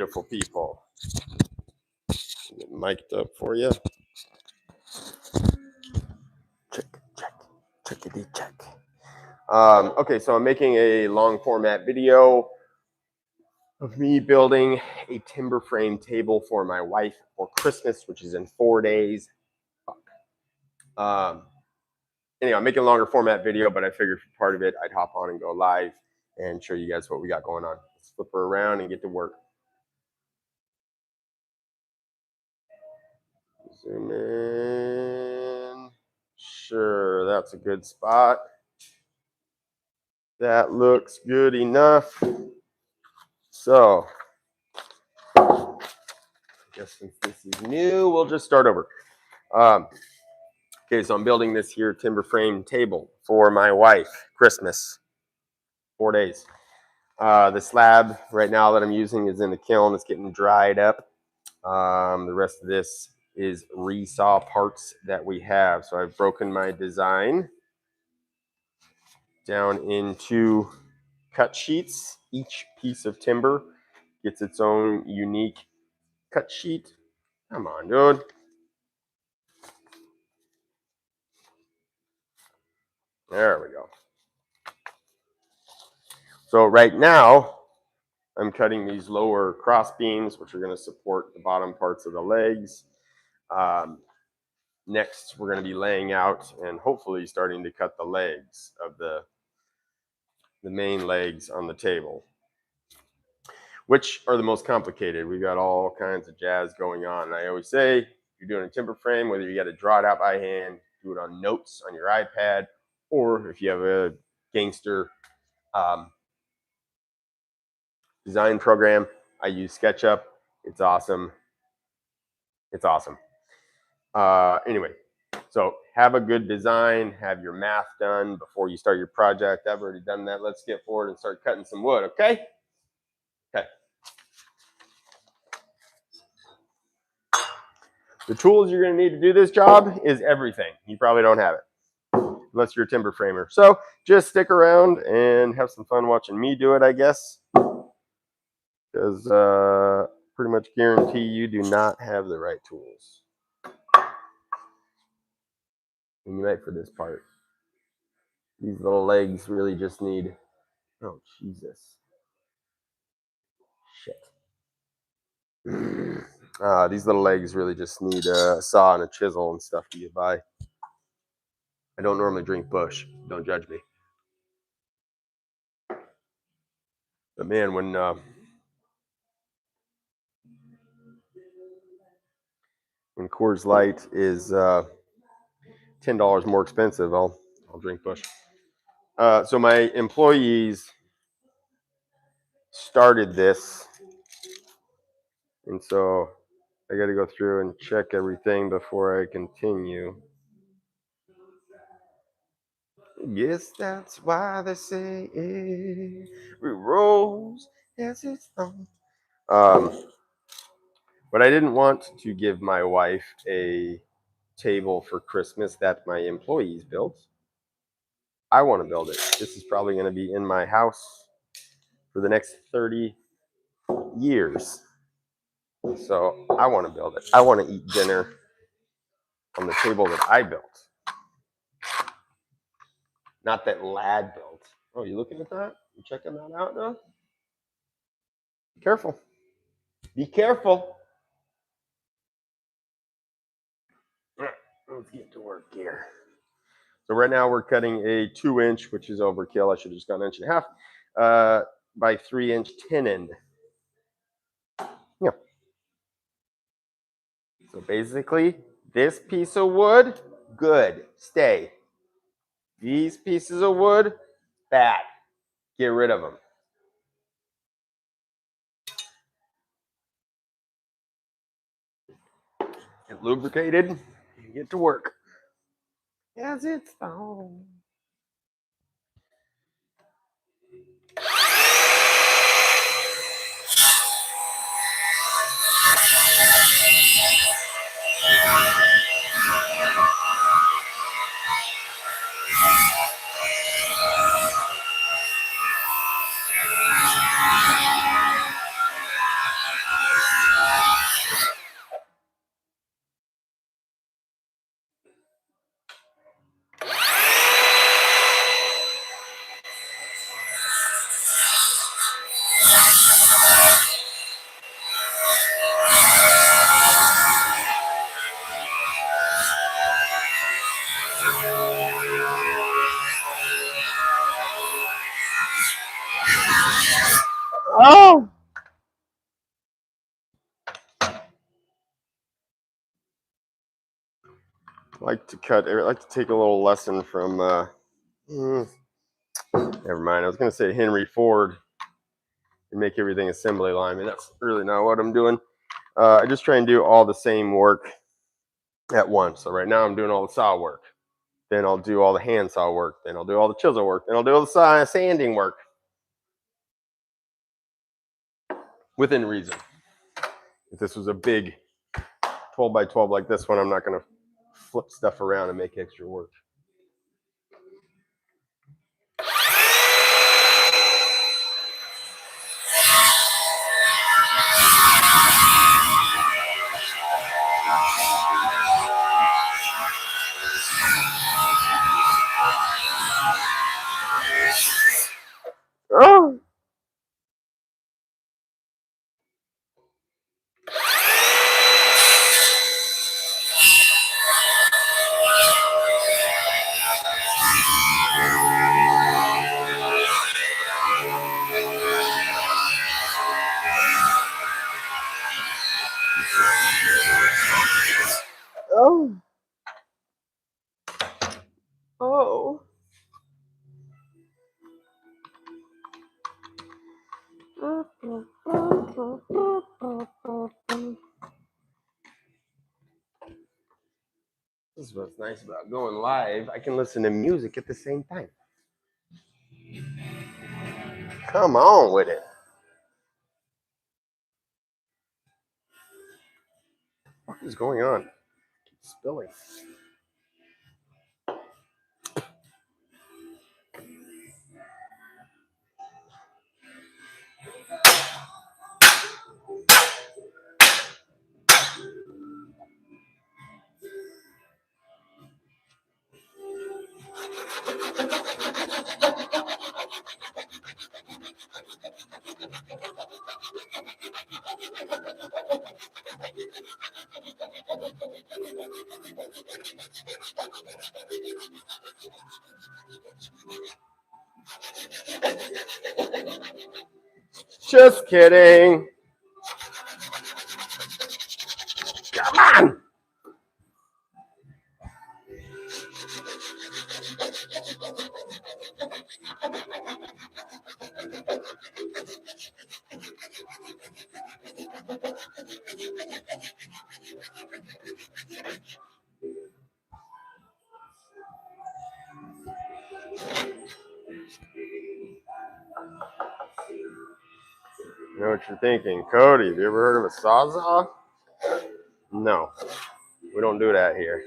Beautiful people. Get mic'd up for you. Check. Okay, so I'm making a long format video of me building a timber frame table for my wife for Christmas, which is in 4 days. Anyway, I'm making a longer format video, but I figured for part of it, I'd hop on and go live and show you guys what we got going on. Let's flip her around and get to work. Zoom in. Sure, that's a good spot. That looks good enough. So, I guess since this is new, we'll just start over. Okay, so I'm building this here timber frame table for my wife, Christmas, 4 days. The slab right now that I'm using is in the kiln. It's getting dried up. The rest of this is resaw parts that we have. So I've broken my design down into cut sheets. Each piece of timber gets its own unique cut sheet. Come on, dude. There we go. So right now, I'm cutting these lower cross beams, which are going to support the bottom parts of the legs. Next, we're going to be laying out and hopefully starting to cut the legs of the main legs on the table, which are the most complicated. We've got all kinds of jazz going on. And I always say, if you're doing a timber frame, whether you got to draw it out by hand, do it on notes on your iPad, or if you have a gangster design program, I use SketchUp. It's awesome. It's awesome. Anyway, so have a good design, have your math done before you start your project. I've already done that. Let's get forward and start cutting some wood, okay? Okay. The tools you're going to need to do this job is everything. You probably don't have it, unless you're a timber framer. So just stick around and have some fun watching me do it, I guess. Because pretty much guarantee you do not have the right tools. And you might for this part. These little legs really just need, oh, Jesus. Shit. These little legs really just need a saw and a chisel and stuff to get by. I don't normally drink Bush. Don't judge me. But man, when Coors Light is $10 more expensive, I'll drink Bush. So my employees started this, and so I got to go through and check everything before I continue. Yes, that's why they say every rose has its thorn. But I didn't want to give my wife a table for Christmas that my employees built. I want to build it. This is probably going to be in my house for the next 30 years. So I want to build it. I want to eat dinner on the table that I built. Not that Lad built. Oh, you looking at that? You checking that out now? Be careful. Be careful. All right, let's get to work here. So right now we're cutting a 2-inch, which is overkill. I should have just gone 1.5 inches, by 3-inch tenon. Yeah. So basically, this piece of wood, good, stay. These pieces of wood, bad. Get rid of them. Get lubricated and get to work. As it's on. I like to take a little lesson from, never mind. I was going to say Henry Ford and make everything assembly line. I mean, that's really not what I'm doing. I just try and do all the same work at once. So right now I'm doing all the saw work. Then I'll do all the hand saw work. Then I'll do all the chisel work. Then I'll do all the sanding work. Within reason. If this was a big 12 by 12 like this one, I'm not going to flip stuff around and make extra work. Oh! Oh! Oh! This is what's nice about going live. I can listen to music at the same time. Come on with it. What is going on? It's spilling. Just kidding. Come on. You know what you're thinking, Cody? Have you ever heard of a sawzall? No, we don't do that here.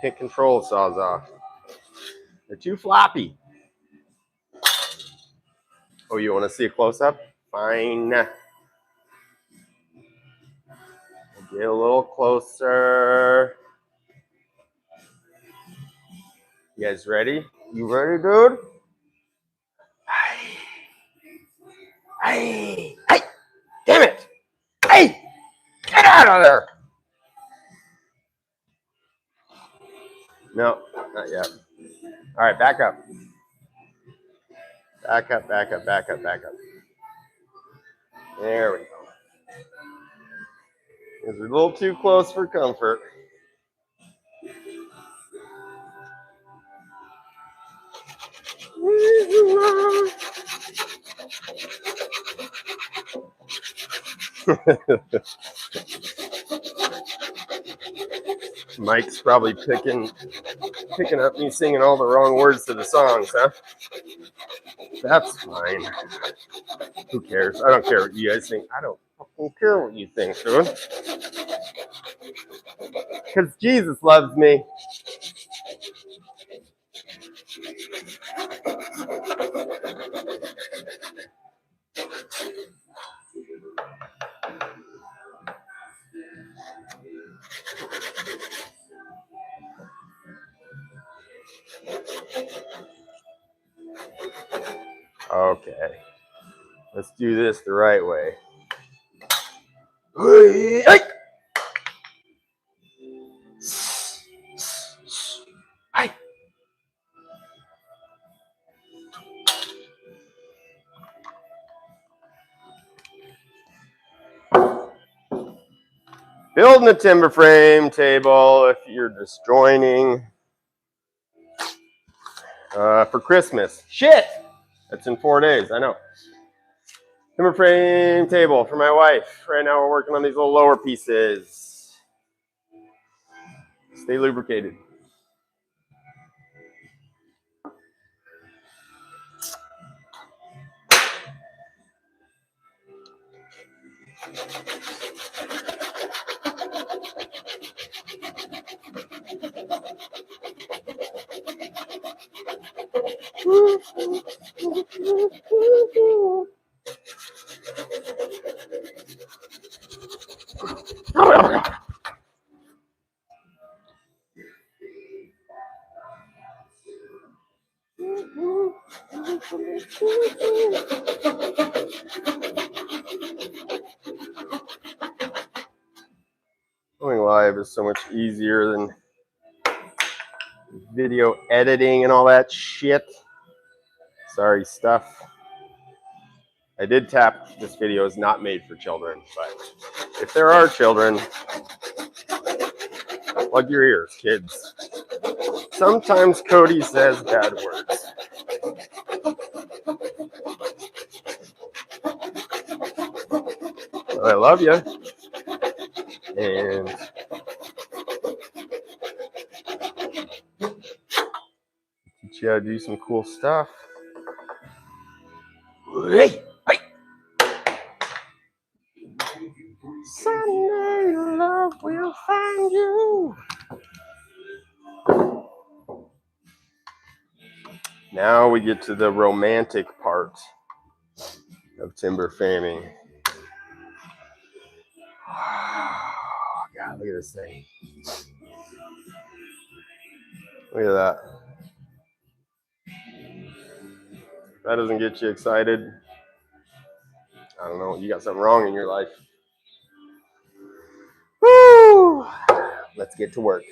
Can't control a sawzall. They're too floppy. Oh, you want to see a close-up? Fine. Get a little closer. You guys ready? You ready, dude? Hey! Hey! Damn it! Hey! Get out of there! No, not yet. All right, back up. Back up, back up, back up, back up. There we go. It's a little too close for comfort. Mike's probably picking up me singing all the wrong words to the songs, huh? That's fine. Who cares? I don't care what you guys think. I don't fucking care what you think, dude. Because Jesus loves me. Okay. Let's do this the right way. Hey! Hey! Building a timber frame table if you're just joining for Christmas. Shit! That's in 4 days, I know. Timber frame table for my wife. Right now we're working on these little lower pieces. Stay lubricated. Going live is so much easier than video editing and all that shit. Sorry, stuff. I did tap this video is not made for children, but if there are children, plug your ears, kids. Sometimes Cody says bad words. I love you. And teach you how to do some cool stuff. Hey, hey. Someday love will find you. Now we get to the romantic part of timber framing. Oh, God, look at this thing. Look at that. If that doesn't get you excited, I don't know, you got something wrong in your life. Woo! Let's get to work.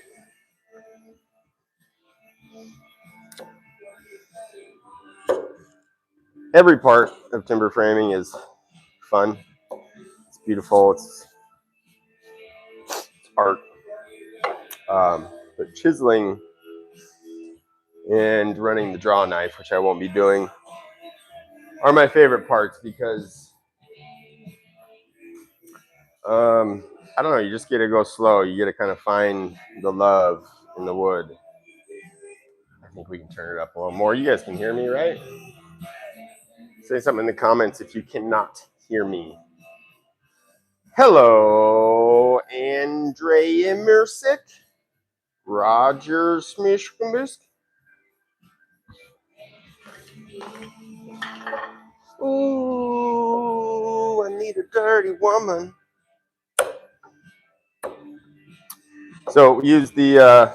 Every part of timber framing is fun. It's beautiful. It's art. But chiseling and running the draw knife, which I won't be doing, are my favorite parts because I don't know, you just get to go slow. You get to kind of find the love in the wood. I think we can turn it up a little more. You guys can hear me, right? Say something in the comments if you cannot hear me. Hello, Andrea Mirsic, Roger Smishkumbisk. Ooh, I need a dirty woman. So we use the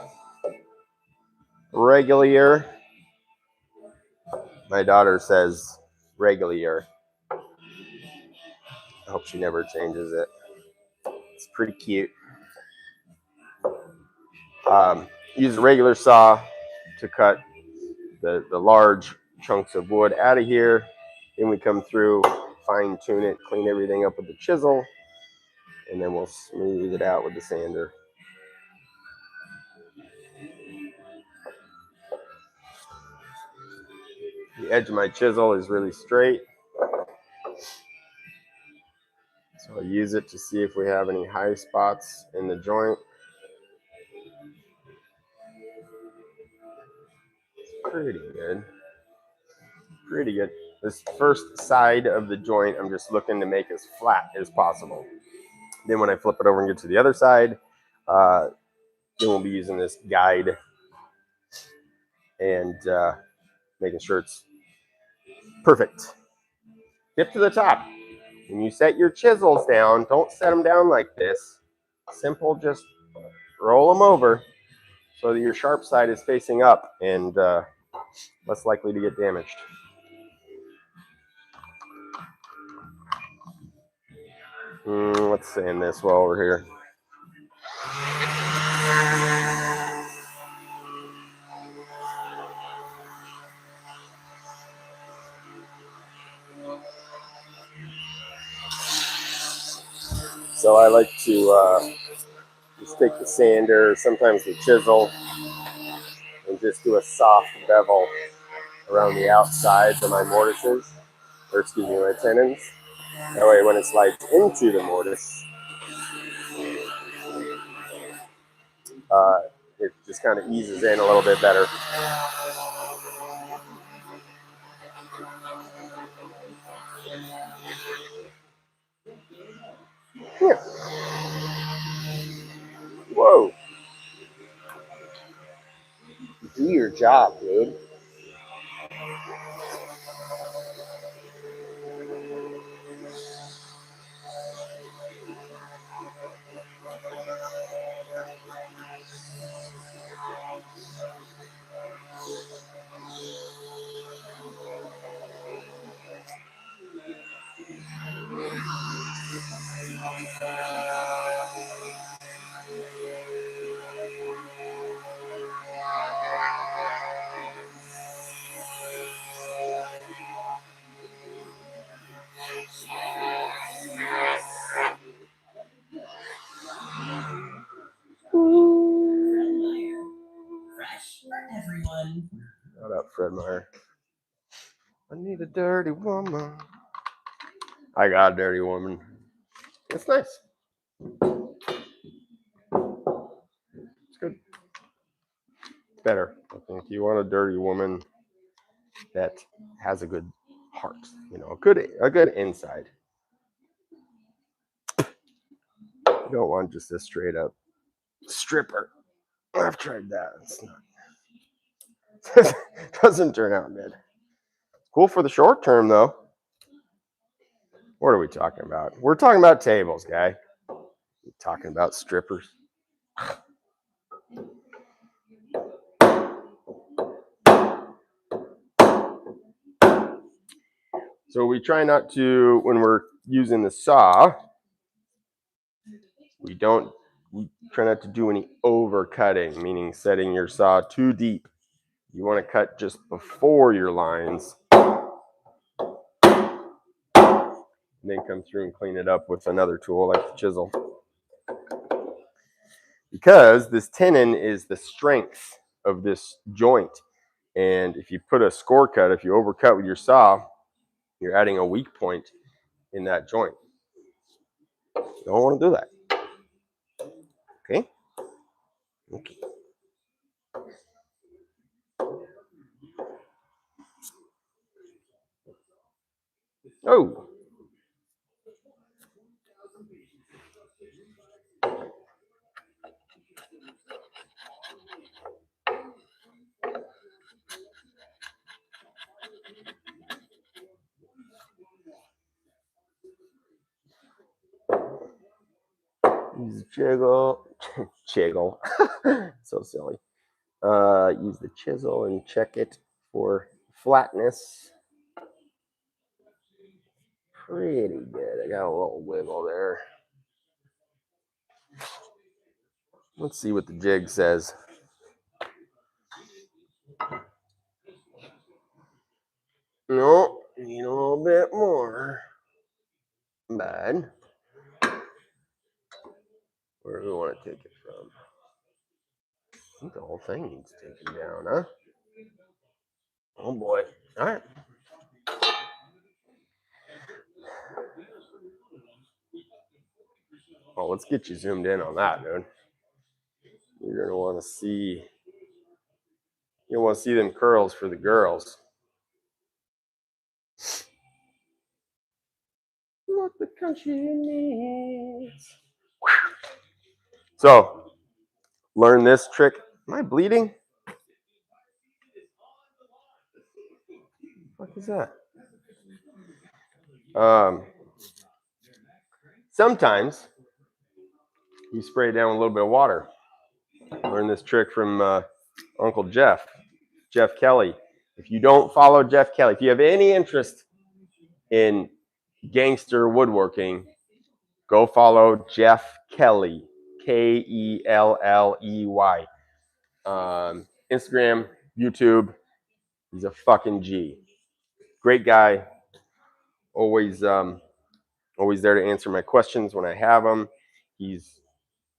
regular. My daughter says regular. I hope she never changes it. It's pretty cute. Use a regular saw to cut the large chunks of wood out of here. Then we come through, fine tune it, clean everything up with the chisel, and then we'll smooth it out with the sander. The edge of my chisel is really straight, so I'll use it to see if we have any high spots in the joint. It's pretty good. Pretty good. This first side of the joint, I'm just looking to make as flat as possible. Then when I flip it over and get to the other side, then we'll be using this guide and making sure it's perfect. Tip to the top. When you set your chisels down, don't set them down like this. Simple, just roll them over so that your sharp side is facing up and less likely to get damaged. Let's sand this while we're here. So I like to just take the sander, sometimes the chisel, and just do a soft bevel around the outsides of my mortises, or excuse me, my tenons. That way when it slides into the mortise, it just kind of eases in a little bit better. Yeah. Whoa. Do your job, dude. What up, Fred Meyer? I need a dirty woman. I got a dirty woman. It's nice. It's good. It's better. I think you want a dirty woman that has a good heart, you know, a good inside. You don't want just a straight up stripper. I've tried that. It's not. Doesn't turn out good. Cool for the short term though. What are we talking about? We're talking about tables, guy. We're talking about strippers. So we try not to, when we're using the saw, we try not to do any over cutting, meaning setting your saw too deep. You want to cut just before your lines, and then come through and clean it up with another tool like the chisel. Because this tenon is the strength of this joint. And if you put a score cut, if you overcut with your saw, you're adding a weak point in that joint. You don't want to do that. Okay? Okay. Oh. Use the jiggle. So silly. Use the chisel and check it for flatness. Pretty good. I got a little wiggle there. Let's see what the jig says. No, need a little bit more. Bad. Where do we want to take it from? I think the whole thing needs taken down, huh? Oh boy. All right. Well, let's get you zoomed in on that, dude. You're gonna want to see. You'll want to see them curls for the girls. What the country needs. So, learn this trick. Am I bleeding? What is that? Sometimes you spray it down with a little bit of water. Learn this trick from Uncle Jeff Kelly. If you don't follow Jeff Kelly, if you have any interest in gangster woodworking, go follow Jeff Kelly, Kelley. Instagram, YouTube. He's a fucking G. Great guy. Always there to answer my questions when I have them. He's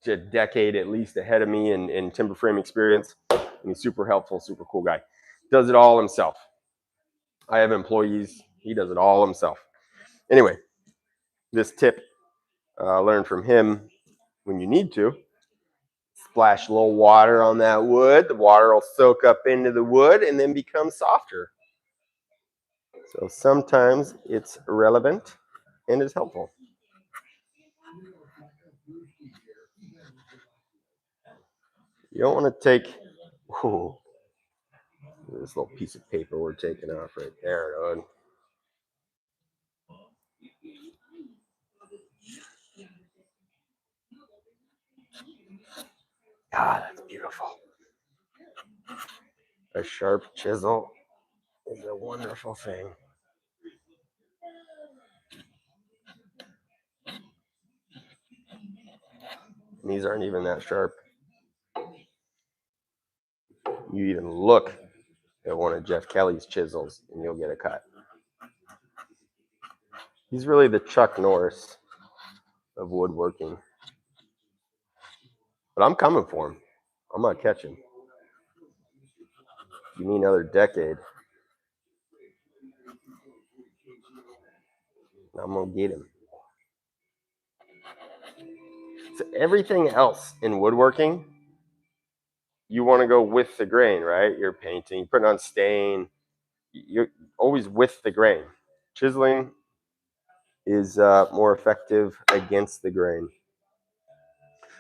a decade at least ahead of me in timber frame experience. And he's super helpful, super cool guy. Does it all himself. I have employees. He does it all himself. Anyway, this tip, learn from him when you need to. Splash a little water on that wood. The water will soak up into the wood and then become softer. So sometimes it's relevant and is helpful. You don't want to take this little piece of paper we're taking off right there, dude. God, that's beautiful. A sharp chisel is a wonderful thing. And these aren't even that sharp. You even look at one of Jeff Kelly's chisels and you'll get a cut. He's really the Chuck Norris of woodworking. But I'm coming for him. I'm going to catch him. Give me another decade. I'm going to get him. So everything else in woodworking, you want to go with the grain, right? You're painting, putting on stain. You're always with the grain. Chiseling is more effective against the grain.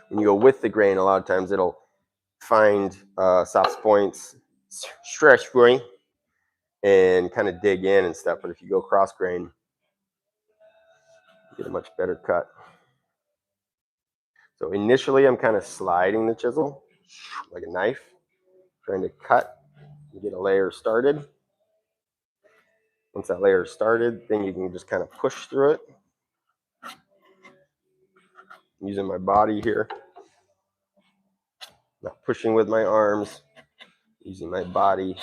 When you go with the grain, a lot of times it'll find soft points, stretch grain, and kind of dig in and stuff. But if you go cross grain, you get a much better cut. So initially, I'm kind of sliding the chisel like a knife, trying to cut and get a layer started. Once that layer is started, then you can just kind of push through it. I'm using my body here, not pushing with my arms, using my body.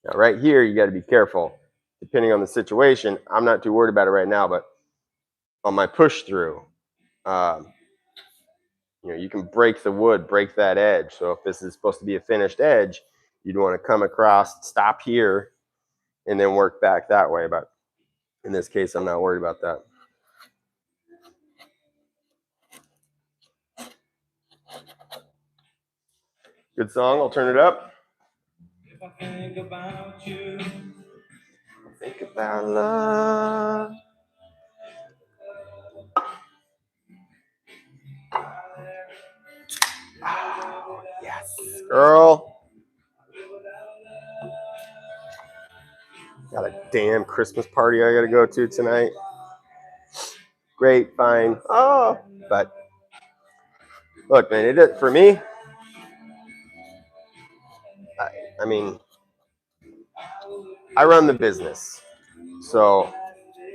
Now, right here, you got to be careful. Depending on the situation, I'm not too worried about it right now, but on my push through, you can break the wood, break that edge. So if this is supposed to be a finished edge, you'd want to come across, stop here, and then work back that way. But in this case, I'm not worried about that. Good song. I'll turn it up. If I think about you, think about love. Oh, yes, girl. Got a damn Christmas party I got to go to tonight. Great, fine. Oh, but look, man, for me, I mean, I run the business. So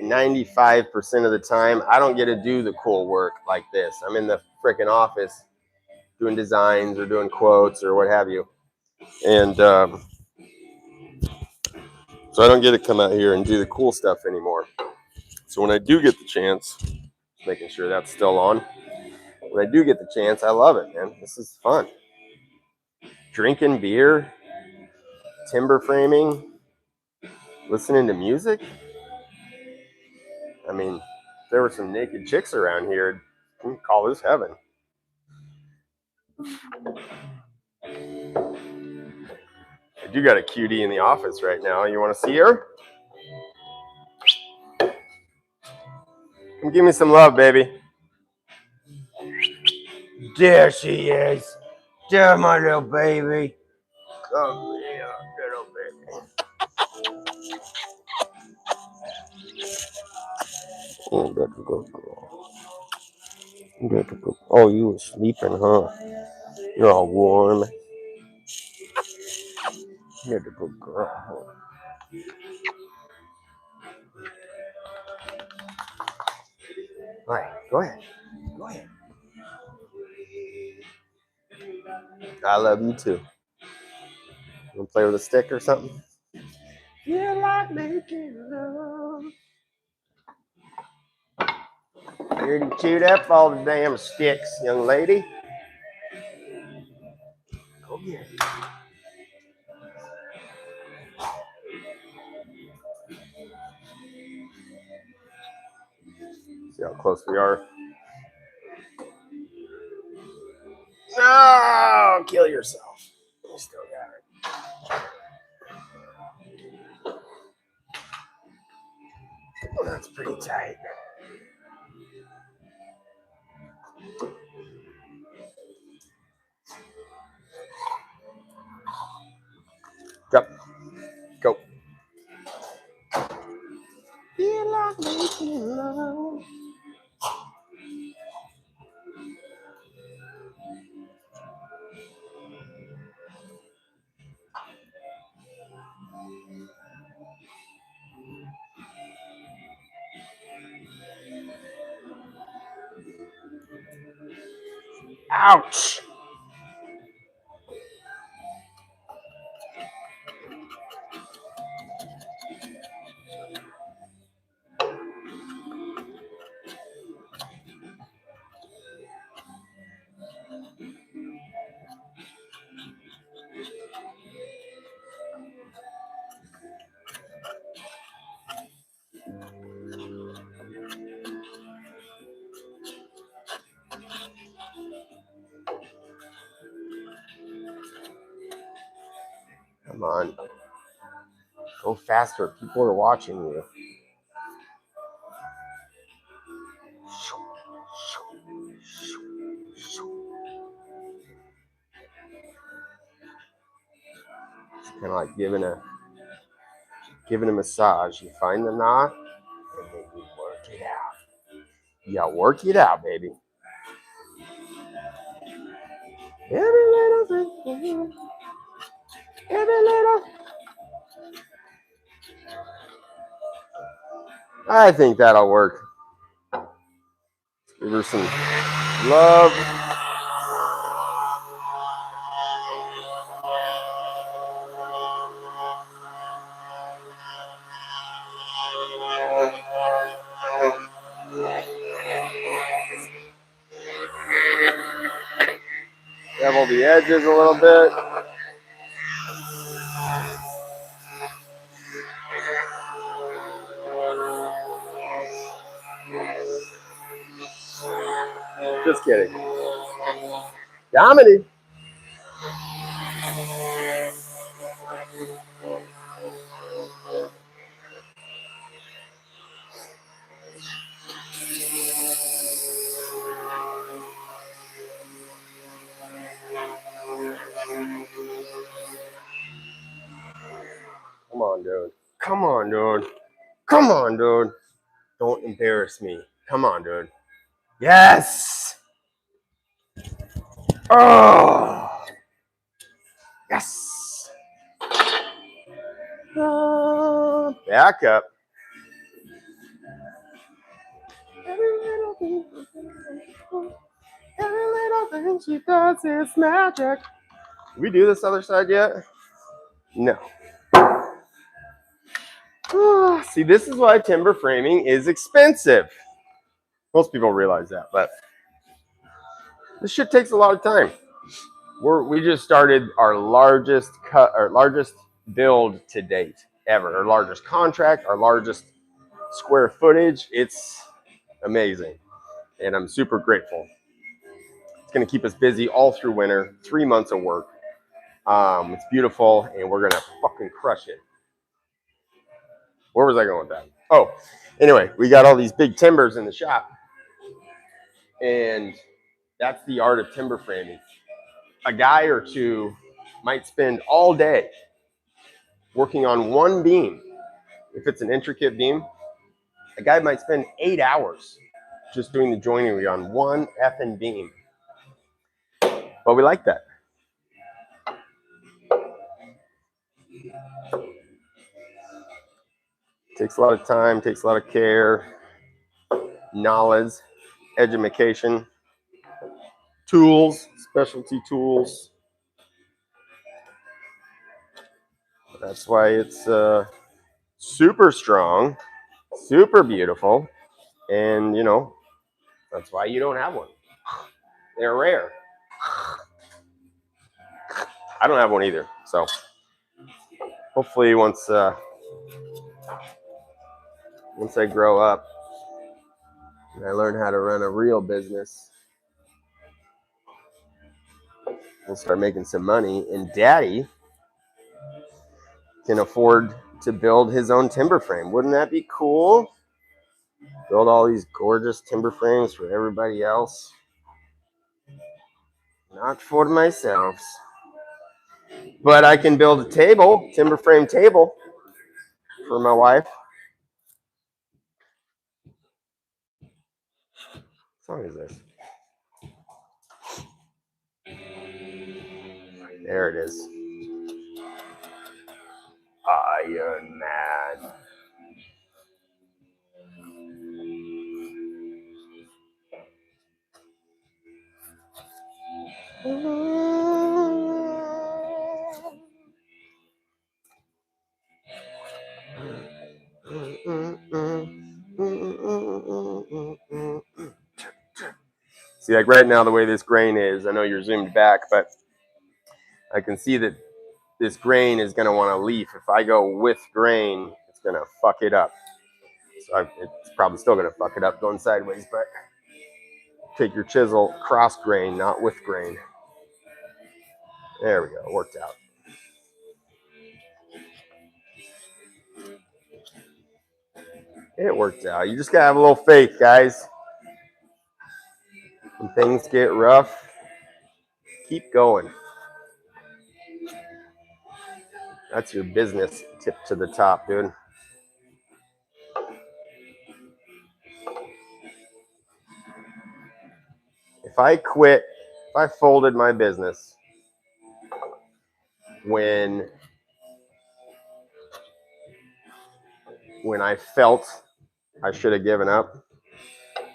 95% of the time, I don't get to do the cool work like this. I'm in the freaking office doing designs or doing quotes or what have you. And so I don't get to come out here and do the cool stuff anymore. So when I do get the chance, making sure that's still on, when I do get the chance, I love it, man. This is fun. Drinking beer, timber framing, listening to music. I mean, if there were some naked chicks around here, you can call this heaven. I do got a cutie in the office right now. You want to see her? Come give me some love, baby. There she is. There, my little baby. Come here, little baby. Oh, that's a good girl. That's a good. Oh, you were sleeping, huh? You're all warm. You're the good girl, huh? All right, go ahead. Go ahead. I love you too. You want to play with a stick or something? You like making love. You chewed up all the damn sticks, young lady. Go get it. See how close we are. No, kill yourself. You still got it. Oh, that's pretty tight. Drop. Go. Feel like making love. Ouch. Come on. Go faster. People are watching you. It's kind of like giving a massage. You find the knot and then you work it out. Yeah, work it out, baby. Every little thing, every little. I think that'll work. Give her some love. Bevel the edges a little bit. Just kidding. Comedy. Come on, dude. Come on, dude. Come on, dude. Don't embarrass me. Come on, dude. Yes. Oh. Yes. Back up. Every little thing she does is magic. Did we do this other side yet? No. See, this is why timber framing is expensive. Most people realize that, but this shit takes a lot of time. We just started our largest build to date ever. Our largest contract, our largest square footage. It's amazing, and I'm super grateful. It's going to keep us busy all through winter. 3 months of work. It's beautiful, and we're going to fucking crush it. Where was I going with that? Oh, anyway, we got all these big timbers in the shop, and that's the art of timber framing. A guy or two might spend all day working on one beam. If it's an intricate beam, a guy might spend 8 hours just doing the joinery on one effing beam. But we like that. Takes a lot of time, takes a lot of care, knowledge, education, tools, specialty tools. That's why it's super strong, super beautiful, and That's why you don't have one. They're rare. I don't have one either. So hopefully once I grow up and I learn how to run a real business, we'll start making some money. And Daddy can afford to build his own timber frame. Wouldn't that be cool? Build all these gorgeous timber frames for everybody else. Not for myself. But I can build a table, timber frame table, for my wife. What song is this? There it is. Iron Man. See, like right now, the way this grain is, I know you're zoomed back, but I can see that this grain is going to want to leaf. If I go with grain, it's going to fuck it up. So it's probably still going to fuck it up going sideways, but take your chisel, cross grain, not with grain. There we go, worked out. It worked out. You just got to have a little faith, guys. When things get rough, keep going. That's your business tip to the top, dude. If I quit, if I folded my business when I felt I should have given up,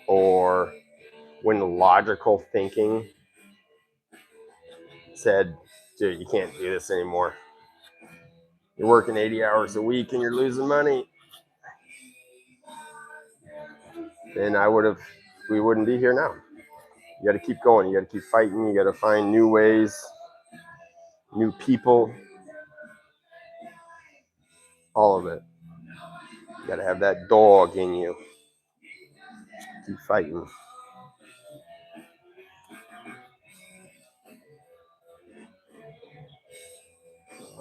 or when logical thinking said, dude, you can't do this anymore. You're working 80 hours a week and you're losing money. Then we wouldn't be here now. You got to keep going. You got to keep fighting. You got to find new ways, new people, all of it. You got to have that dog in you. Keep fighting.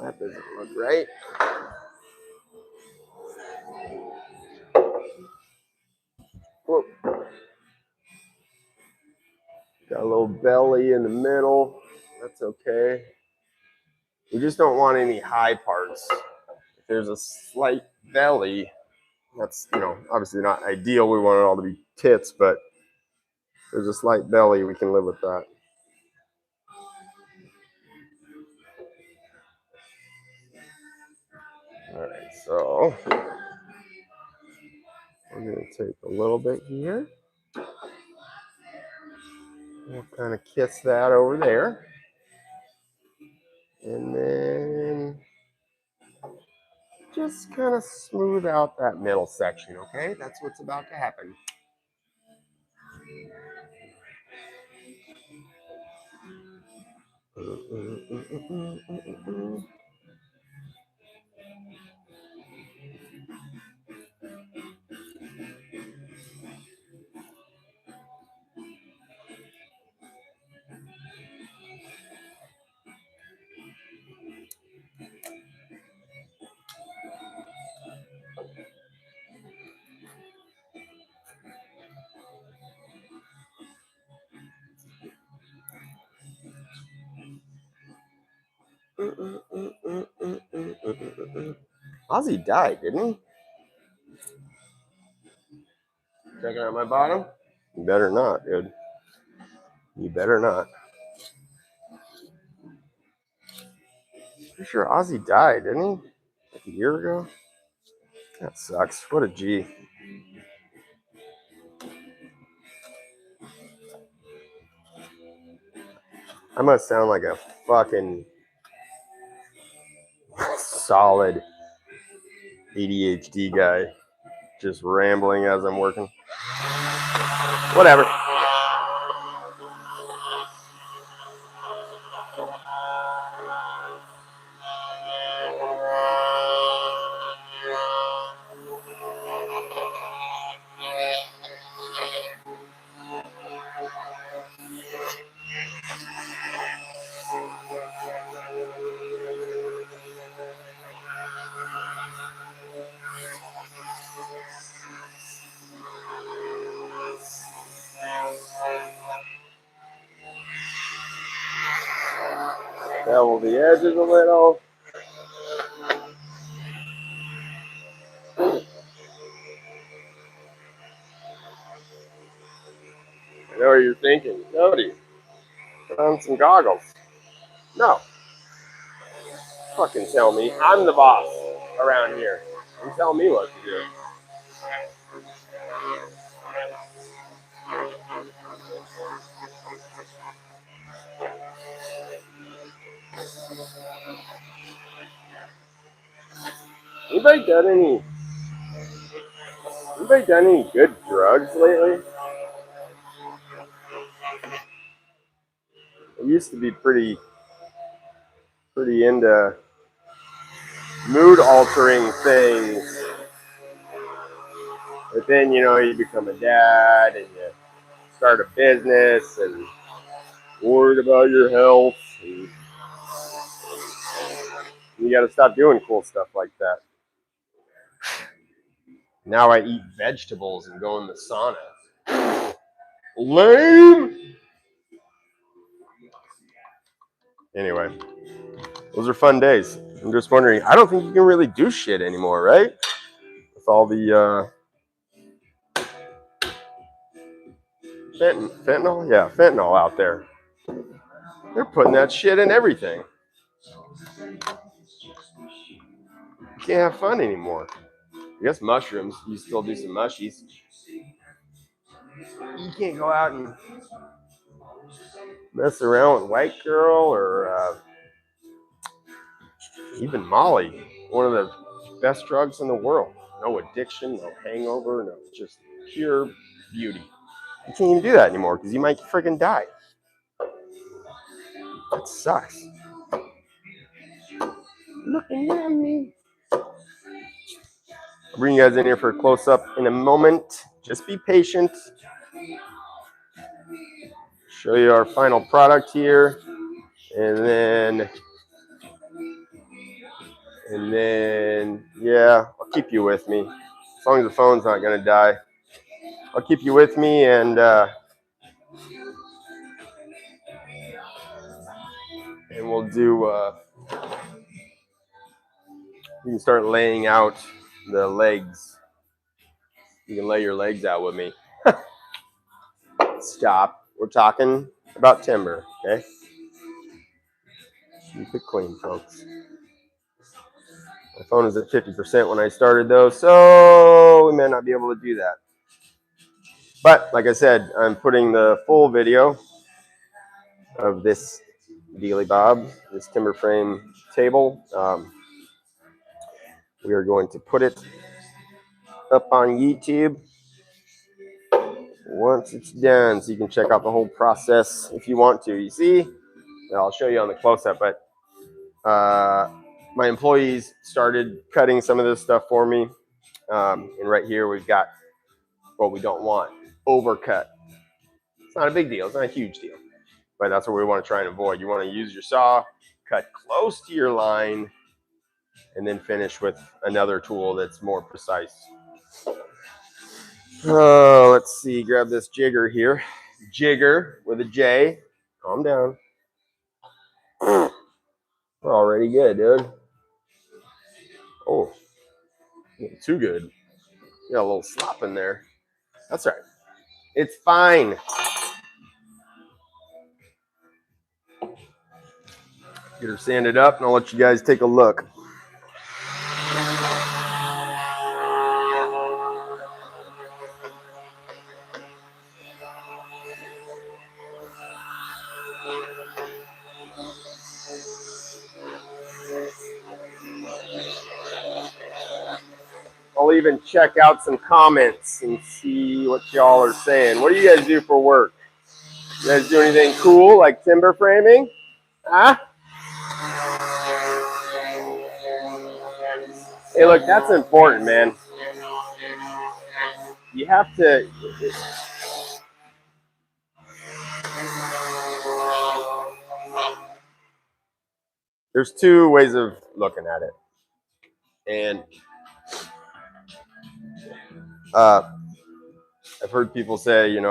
That doesn't look right. Whoop. Got a little belly in the middle. That's okay. We just don't want any high parts. If there's a slight belly, that's, obviously not ideal. We want it all to be tits, but if there's a slight belly, we can live with that. All right, so we're going to take a little bit here. We'll kind of kiss that over there. And then just kind of smooth out that middle section, okay? That's what's about to happen. Ozzy died, didn't he? Checking out my bottom? You better not, dude. You better not. Pretty sure Ozzy died, didn't he? Like a year ago? That sucks. What a G. I must sound like a fucking solid ADHD guy, just rambling as I'm working. Whatever. Bevel the edges a little. I know what you're thinking. Cody, put on some goggles. No. Fucking tell me. I'm the boss around here. You tell me what to do. Anybody done any good drugs lately? I used to be pretty into mood altering things. But then, you become a dad and you start a business and worried about your health. And you got to stop doing cool stuff like that. Now I eat vegetables and go in the sauna. Lame! Anyway, those are fun days. I'm just wondering, I don't think you can really do shit anymore, right? With all the fentanyl? Yeah, fentanyl out there. They're putting that shit in everything. You can't have fun anymore. I guess mushrooms, you still do some mushies. You can't go out and mess around with white girl or even Molly, one of the best drugs in the world. No addiction, no hangover, no just pure beauty. You can't even do that anymore because you might freaking die. That sucks. Looking at me. I'll bring you guys in here for a close-up in a moment. Just be patient. Show you our final product here. And then, yeah, I'll keep you with me. As long as the phone's not going to die. I'll keep you with me and we'll do, you can start laying out the legs. You can lay your legs out with me. Stop. We're talking about timber, okay? Keep it clean, folks. My phone was at 50% when I started, though, so we may not be able to do that. But, like I said, I'm putting the full video of this Dealy Bob, this timber frame table. We are going to put it up on YouTube once it's done, so you can check out the whole process if you want to. You see, I'll show you on the close-up, but my employees started cutting some of this stuff for me. And right here we've got what we don't want, overcut. It's not a big deal, it's not a huge deal, but that's what we want to try and avoid. You want to use your saw, cut close to your line, and then finish with another tool that's more precise. Let's see, grab this jigger here. Jigger with a J. Calm down. We're already good, dude. Oh, too good. You got a little slop in there. That's right. It's fine. Get her sanded up, and I'll let you guys take a look. I'll even check out some comments and see what y'all are saying. What do you guys do for work? You guys do anything cool like timber framing? Huh? Hey, look, that's important, man. You have to. There's two ways of looking at it. And I've heard people say, you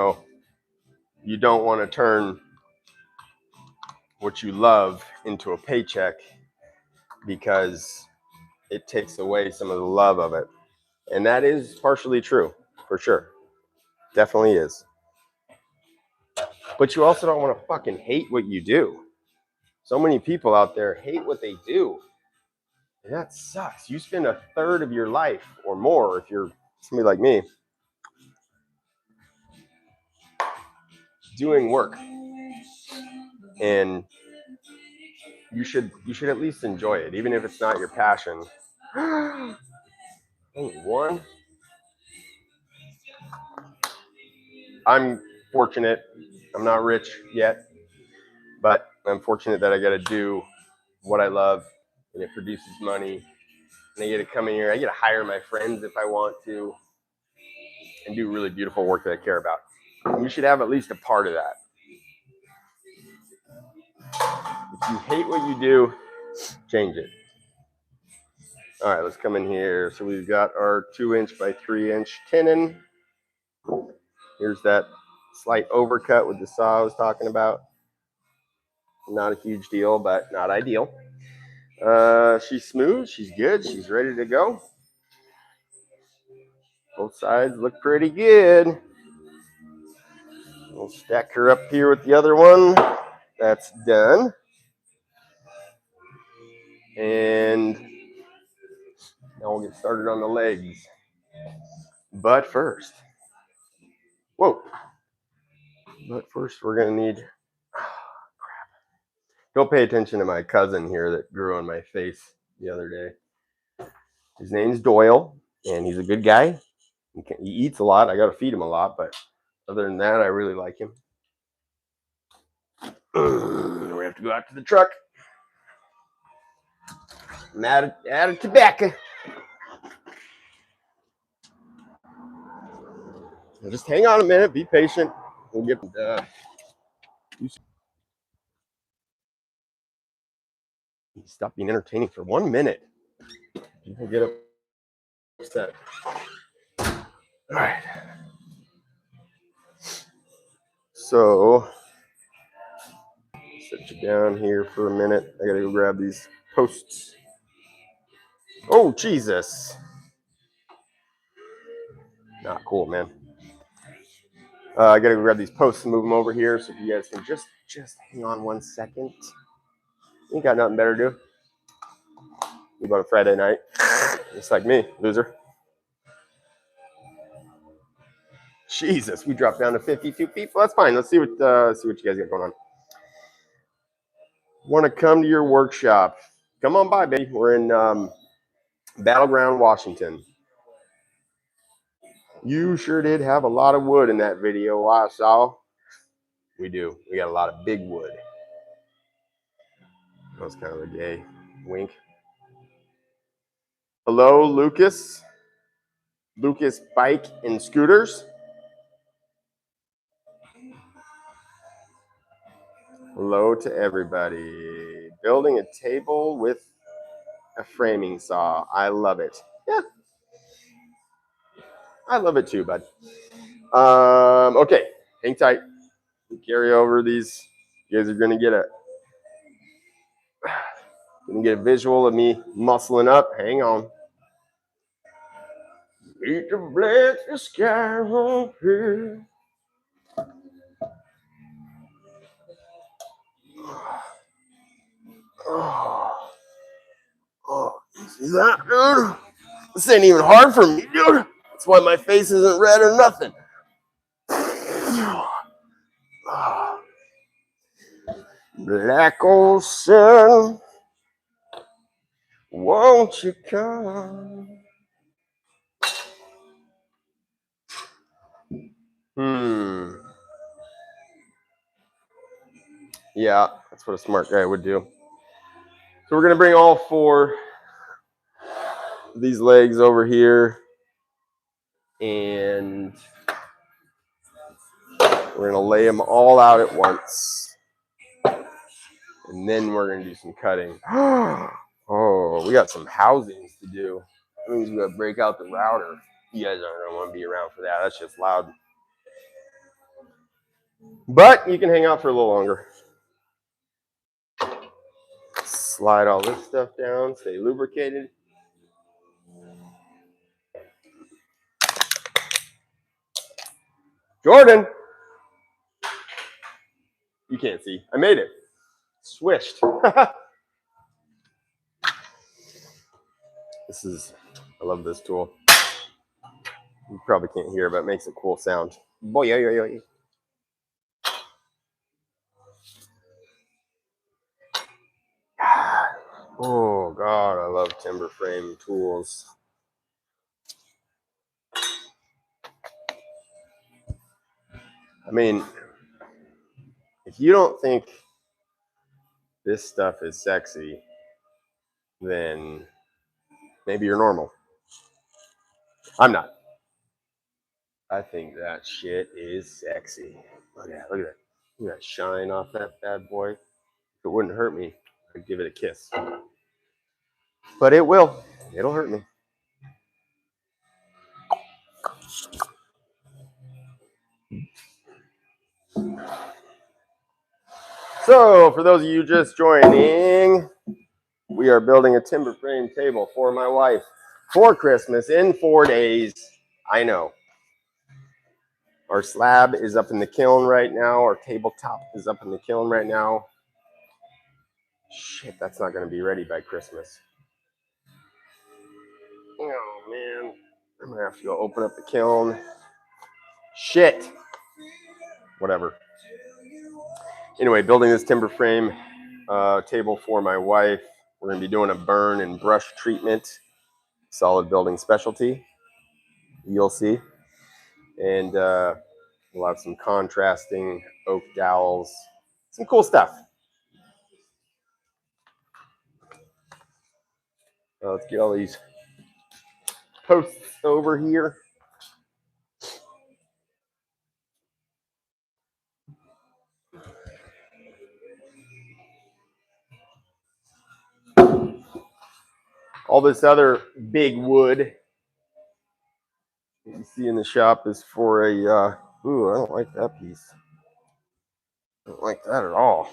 don't want to turn what you love into a paycheck because it takes away some of the love of it. And that is partially true, for sure. Definitely is. But you also don't want to fucking hate what you do. So many people out there hate what they do. And that sucks. You spend a third of your life or more, if you're somebody like me, doing work. And you should at least enjoy it, even if it's not your passion. Only one. I'm fortunate. I'm not rich yet, but I'm fortunate that I got to do what I love, and it produces money. And I get to come in here. I get to hire my friends if I want to, and do really beautiful work that I care about. And you should have at least a part of that. If you hate what you do, change it. All right, let's come in here. So we've got our 2-inch by 3-inch tenon. Here's that slight overcut with the saw I was talking about. Not a huge deal, but not ideal. She's smooth. She's good. She's ready to go. Both sides look pretty good. We'll stack her up here with the other one. That's done. And now we'll get started on the legs. But first, whoa. But first we're going to need, crap. Don't pay attention to my cousin here that grew on my face the other day. His name's Doyle, and he's a good guy. He eats a lot. I got to feed him a lot, but other than that, I really like him. We have to go out to the truck. I'm out of tobacco. Just hang on a minute. Be patient. We'll get. Stop being entertaining for 1 minute. People get upset. All right. So, sit you down here for a minute. I gotta go grab these posts. Oh, Jesus. Not cool, man. I gotta go grab these posts and move them over here. So if you guys can just hang on 1 second. You ain't got nothing better to do. You go on a Friday night. Just like me, loser. Jesus, we dropped down to 52 people. That's fine. Let's see what you guys got going on. Want to come to your workshop? Come on by, baby. We're in Battleground, Washington. You sure did have a lot of wood in that video I saw. We do. We got a lot of big wood. That was kind of a gay wink. Hello, Lucas. Lucas Bike and Scooters. Hello to everybody. Building a table with a framing saw. I love it. Yeah. I love it too, bud. Okay. Hang tight. Carry over these. You guys are gonna get a visual of me muscling up. Hang on. Beat the black the sky on here. Oh, see that, dude? This ain't even hard for me, dude. That's why my face isn't red or nothing. Black old sun, won't you come? Yeah, that's what a smart guy would do. So we're gonna bring all 4 of these legs over here, and we're gonna lay them all out at once, and then we're gonna do some cutting. Oh, we got some housings to do. That means we gotta break out the router. You guys aren't gonna want to be around for that. That's just loud. But you can hang out for a little longer. slide all this stuff down, stay lubricated. Jordan! You can't see. I made it. Swished. I love this tool. You probably can't hear, but it makes a cool sound. Boy, yo, yo, yo. Oh, God, I love timber frame tools. I mean, if you don't think this stuff is sexy, then maybe you're normal. I'm not. I think that shit is sexy. Look at that. Look at that. Look at that shine off that bad boy. If it wouldn't hurt me, I'd give it a kiss. But it will. It'll hurt me. So, for those of you just joining, we are building a timber frame table for my wife for Christmas in 4 days. I know. Our slab is up in the kiln right now. Our tabletop is up in the kiln right now. Shit, that's not going to be ready by Christmas. Oh, man. I'm going to have to go open up the kiln. Shit. Whatever. Anyway, building this timber frame table for my wife. We're going to be doing a burn and brush treatment. Solid building specialty. You'll see. And we'll have some contrasting oak dowels. Some cool stuff. Let's get all these posts over here. All this other big wood you see in the shop is for a, ooh, I don't like that piece. I don't like that at all.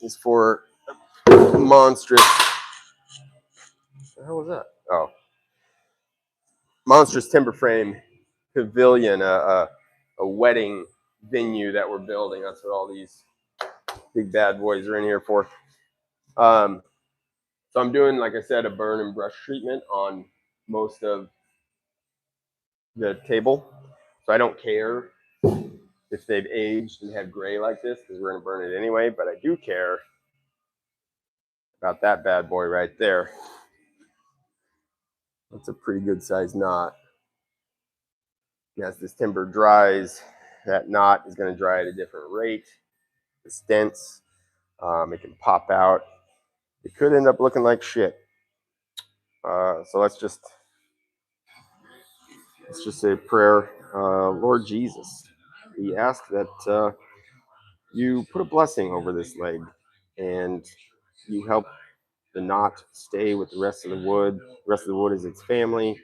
It's for a monstrous, what the hell was that? Oh. Monstrous timber frame pavilion, a wedding venue that we're building. That's what all these big bad boys are in here for. So I'm doing, like I said, a burn and brush treatment on most of the table. So I don't care if they've aged and have gray like this, because we're going to burn it anyway. But I do care about that bad boy right there. That's a pretty good sized knot. And as this timber dries, that knot is going to dry at a different rate. It's dense. It can pop out. It could end up looking like shit. So let's just say a prayer. Lord Jesus, we ask that you put a blessing over this leg and you help the knot stay with the rest of the wood. The rest of the wood is its family.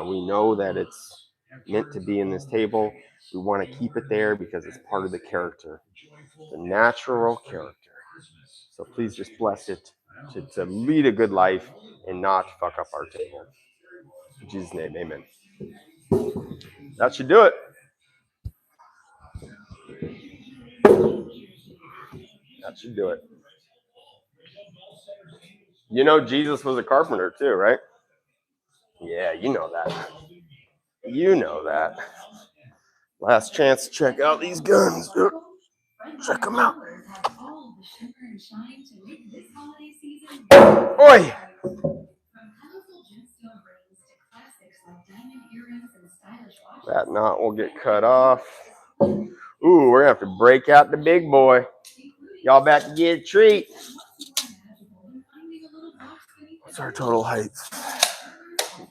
We know that it's meant to be in this table. We want to keep it there because it's part of the character, the natural character. So please just bless it to lead a good life and not fuck up our table. In Jesus' name, amen. That should do it. That should do it. You know Jesus was a carpenter too, right? Yeah, you know that. You know that. Last chance to check out these guns. Check them out. Oi! That knot will get cut off. Ooh, we're gonna have to break out the big boy. Y'all about to get a treat. What's our total height?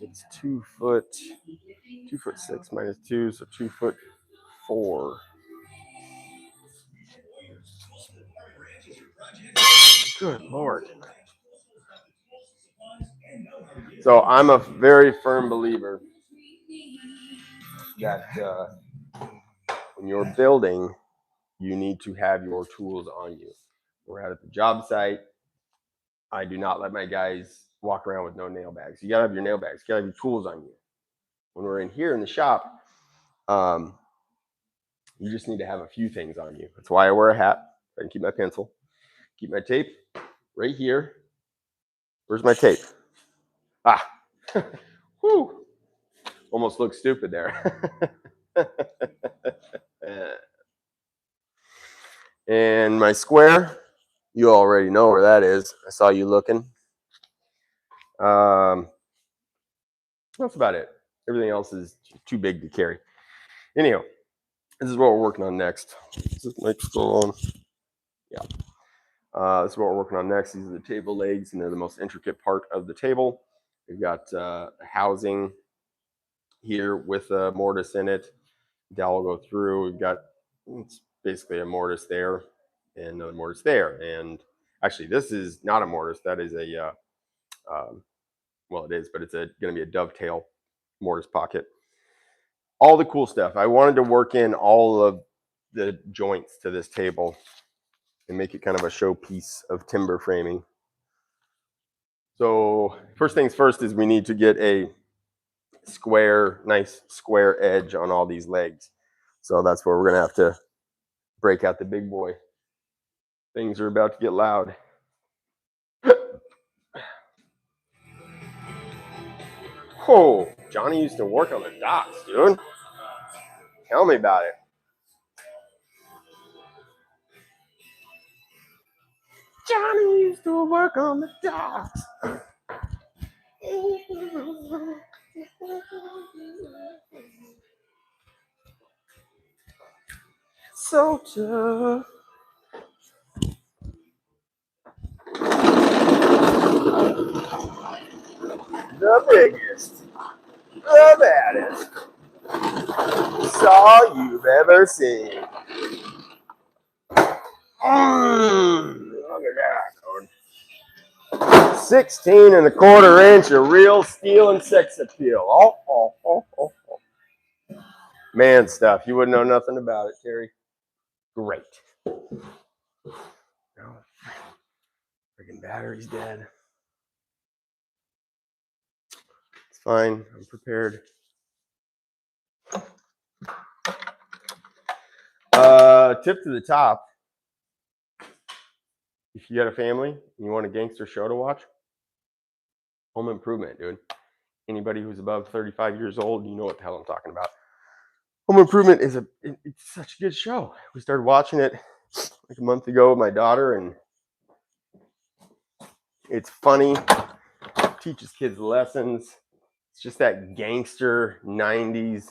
It's 2'6" minus 2, so 2'4". Good Lord. So I'm a very firm believer that when you're building, you need to have your tools on you. We're out at the job site. I do not let my guys walk around with no nail bags. You gotta have your nail bags. You gotta have your tools on you. When we're in here in the shop, you just need to have a few things on you. That's why I wear a hat. I can keep my pencil, keep my tape right here. Where's my tape? Ah, whew. Almost looked stupid there. And my square, you already know where that is. I saw you looking. That's about it. Everything else is too big to carry. Anyhow, this is what we're working on next. Is this mic still on? Yeah. This is what we're working on next. These are the table legs, and they're the most intricate part of the table. We've got housing here with a mortise in it. Dowel will go through. We've got, it's basically a mortise there and another mortise there. And actually, this is not a mortise. That is a, well, it is, but it's going to be a dovetail mortise pocket. All the cool stuff. I wanted to work in all of the joints to this table and make it kind of a showpiece of timber framing. So first things first is we need to get a square, nice square edge on all these legs. So that's where we're going to have to break out the big boy. Things are about to get loud. Oh, Johnny used to work on the docks, dude. Tell me about it. Johnny used to work on the docks. So tough. The biggest, the baddest saw you've ever seen. Look at that, dude. 16 and a quarter inch of real steel and sex appeal. Oh. Man stuff. You wouldn't know nothing about it, Terry. Great. No. Freaking battery's dead. It's fine. I'm prepared. Tip to the top. If you got a family and you want a gangster show to watch, Home Improvement, dude. Anybody who's above 35 years old, you know what the hell I'm talking about. Home Improvement is it's such a good show. We started watching it like a month ago with my daughter, and it's funny, teaches kids lessons. It's just that gangster 90s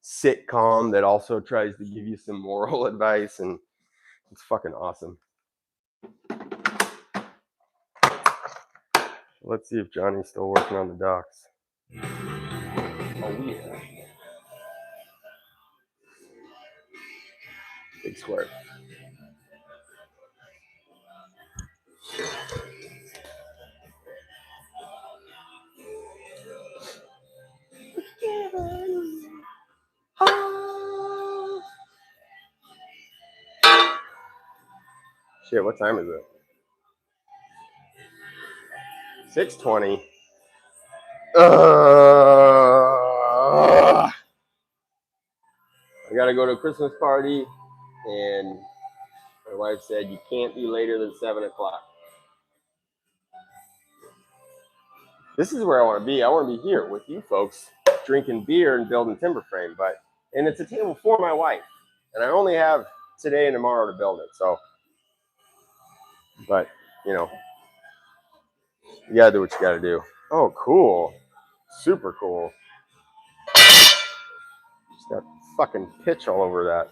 sitcom that also tries to give you some moral advice, and it's fucking awesome. Let's see if Johnny's still working on the docks. Oh yeah. Big square. Shit, what time is it? 6:20. I gotta go to a Christmas party, and my wife said you can't be later than 7 o'clock. This is where I want to be. I want to be here with you folks, drinking beer and building timber frame. And it's a table for my wife, and I only have today and tomorrow to build it. So, but you know, you gotta do what you gotta do. Oh, cool, super cool. Just got fucking pitch all over that.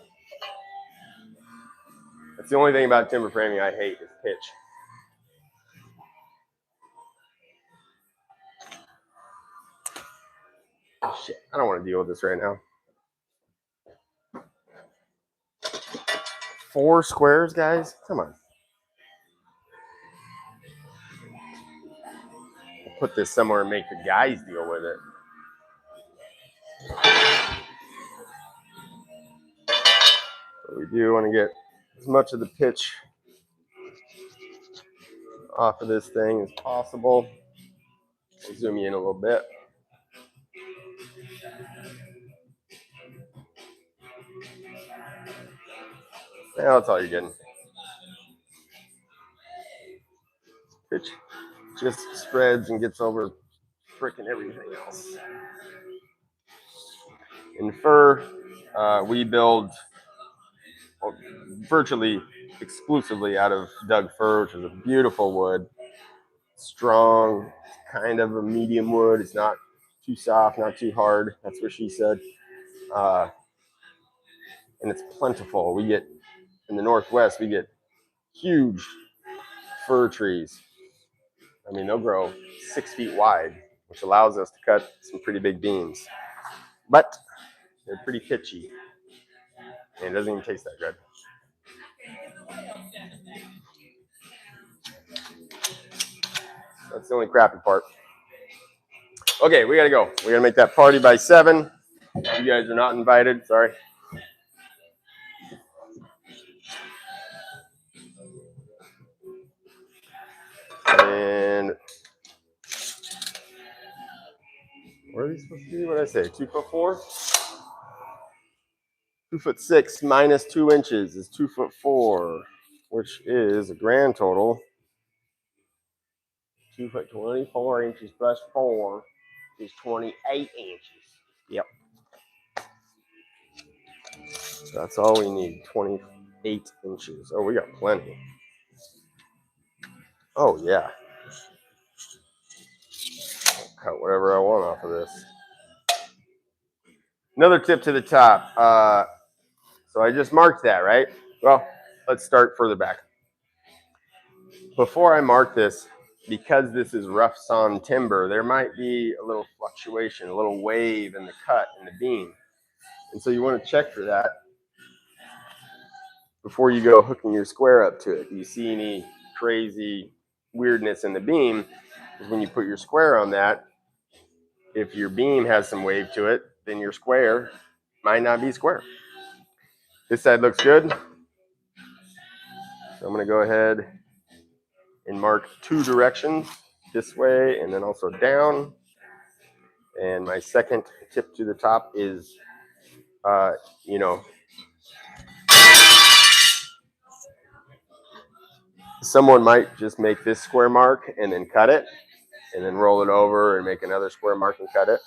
That's the only thing about timber framing I hate is pitch. Shit, I don't want to deal with this right now. 4 squares, guys? Come on. I'll put this somewhere and make the guys deal with it. But we do want to get as much of the pitch off of this thing as possible. I'll zoom you in a little bit. Yeah, that's all you're getting. It just spreads and gets over freaking everything else. In fir, we build virtually exclusively out of Doug fir, which is a beautiful wood. Strong, kind of a medium wood. It's not too soft, not too hard. That's what she said. And it's plentiful. We get, in the Northwest, we get huge fir trees. I mean, they'll grow 6 feet wide, which allows us to cut some pretty big beams. But they're pretty pitchy, and it doesn't even taste that good. That's the only crappy part. Okay, we gotta go. We gotta make that party by 7. You guys are not invited, sorry. And what are these supposed to be? What did I say? 2'4"? 2'6" minus 2 inches is 2'4", which is a grand total 2'24" plus 4 is 28 inches. Yep. So that's all we need, 28 inches. Oh, we got plenty. Oh, yeah. Cut whatever I want off of this. Another tip to the top. So I just marked that, right? Well, let's start further back. Before I mark this, because this is rough sawn timber, there might be a little fluctuation, a little wave in the cut in the beam. And so you want to check for that before you go hooking your square up to it. Do you see any crazy weirdness in the beam? Because when you put your square on that, if your beam has some wave to it, then your square might not be square. This side looks good. So I'm going to go ahead and mark 2 directions, this way and then also down. And my second tip to the top is, someone might just make this square mark and then cut it and then roll it over and make another square mark and cut it.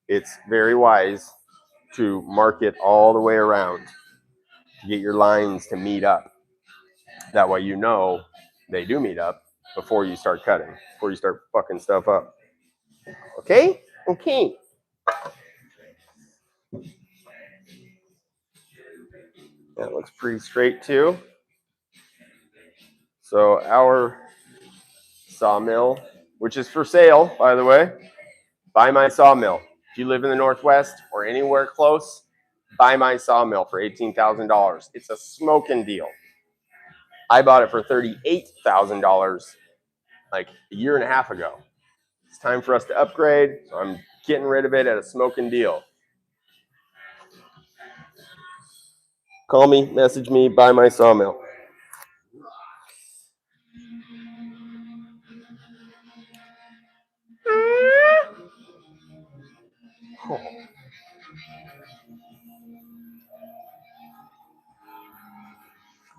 It's very wise to mark it all the way around to get your lines to meet up. That way you know they do meet up before you start cutting, before you start fucking stuff up. Okay? Okay. That looks pretty straight too. So our sawmill, which is for sale, by the way, buy my sawmill. If you live in the Northwest or anywhere close, buy my sawmill for $18,000. It's a smoking deal. I bought it for $38,000 like a year and a half ago. It's time for us to upgrade, so I'm getting rid of it at a smoking deal. Call me, message me, buy my sawmill. Oh.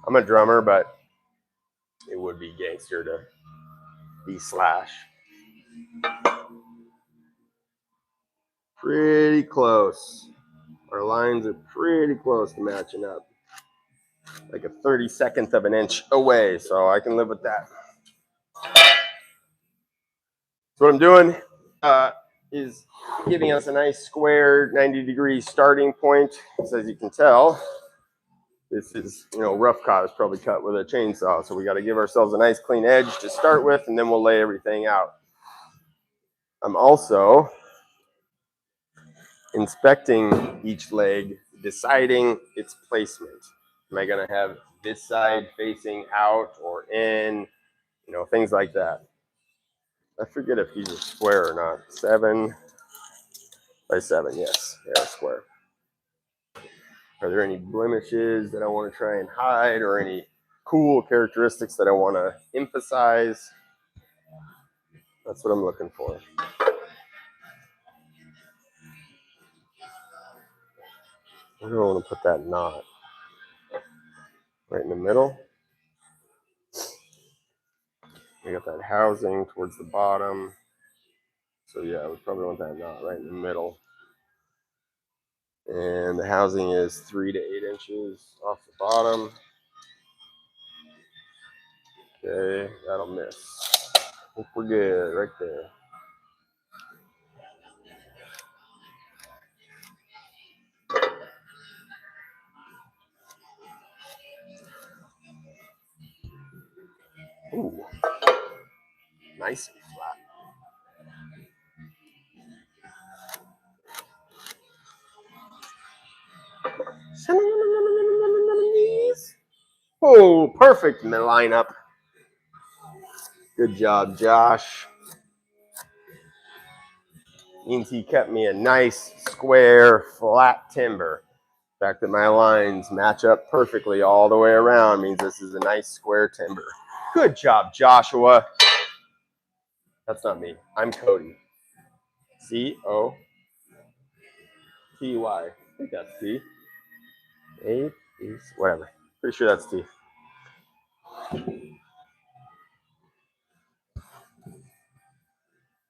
I'm a drummer, but it would be gangster to be Slash. Pretty close. Our lines are pretty close to matching up. Like a 32nd of an inch away, so I can live with that. So what I'm doing is giving us a nice square 90-degree starting point. So as you can tell, this is, rough cut is probably cut with a chainsaw. So we got to give ourselves a nice clean edge to start with, and then we'll lay everything out. I'm also inspecting each leg, deciding its placement. Am I going to have this side facing out or in? Things like that. I forget if these are square or not. 7 by 7, yes, they're square. Are there any blemishes that I want to try and hide, or any cool characteristics that I want to emphasize. That's what I'm looking for. Where do I want to put that knot? Right in the middle. We got that housing towards the bottom. So yeah, we probably want that knot right in the middle. And the housing is 3 to 8 inches off the bottom. Okay, that'll miss. I think we're good right there. Ooh, nice and flat. Oh, perfect in the lineup. Good job, Josh. Means he kept me a nice, square, flat timber. The fact that my lines match up perfectly all the way around means this is a nice, square timber. Good job, Joshua. That's not me. I'm Cody. C-O-T-Y. I think that's T. A, whatever. Pretty sure that's T.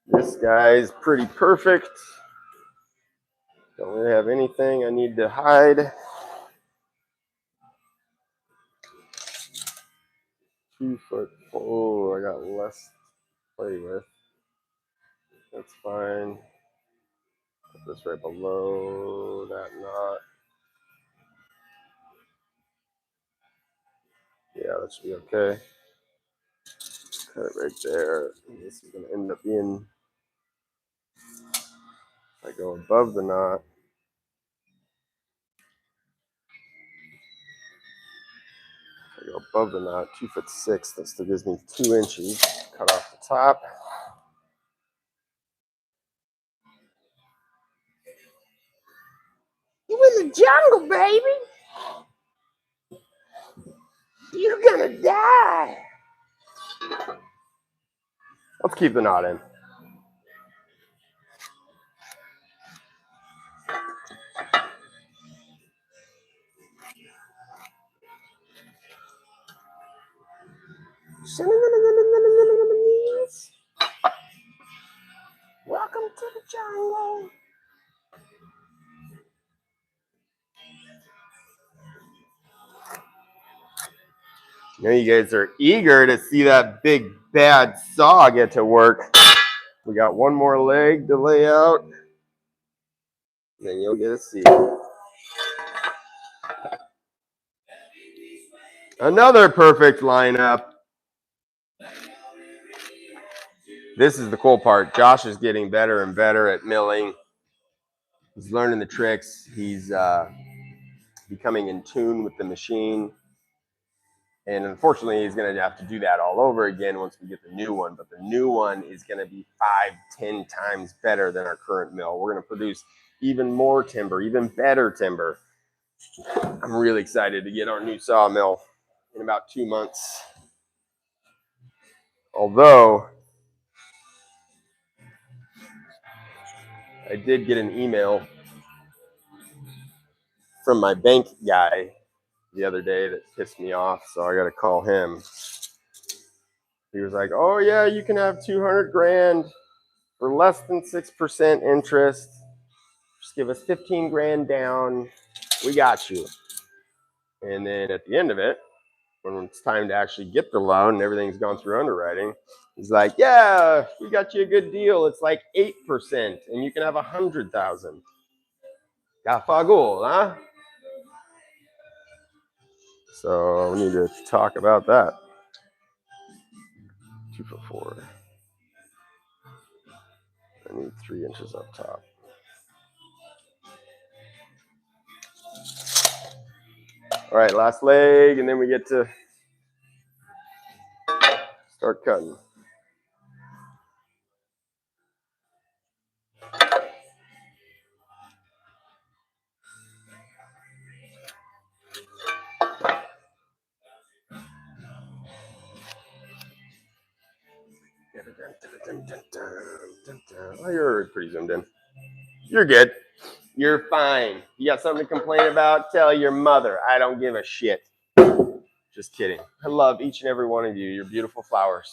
This guy's pretty perfect. Don't really have anything I need to hide. 2 foot. Oh, I got less to play with. That's fine. Put this right below that knot. Yeah, that should be okay. Cut it right there. This is going to end up being, if I go above the knot, if I go above the knot, 2'6", that still gives me 2 inches. Cut off the top. You in the jungle, baby. You're gonna die. Let's keep the knot in. Welcome to the jungle. Now you guys are eager to see that big bad saw get to work. We got one more leg to lay out. Then you'll get to see it. Another perfect lineup. This is the cool part. Josh is getting better and better at milling. He's learning the tricks. He's becoming in tune with the machine. And unfortunately, he's going to have to do that all over again once we get the new one. But the new one is going to be 5-10 times better than our current mill. We're going to produce even more timber, even better timber. I'm really excited to get our new sawmill in about 2 months. Although, I did get an email from my bank guy the other day that pissed me off, so I got to call him. He was like, "Oh yeah, you can have 200 grand for less than 6% interest. Just give us 15 grand down. We got you." And then at the end of it, when it's time to actually get the loan and everything's gone through underwriting, he's like, "Yeah, we got you a good deal. It's like 8%, and you can have 100,000. Gafagul, huh?" So we need to talk about that. 2'4". I need 3 inches up top. All right, last leg, and then we get to start cutting. Oh, you're pretty zoomed in. You're good. You're fine. You got something to complain about? Tell your mother. I don't give a shit. Just kidding. I love each and every one of you. You're beautiful flowers.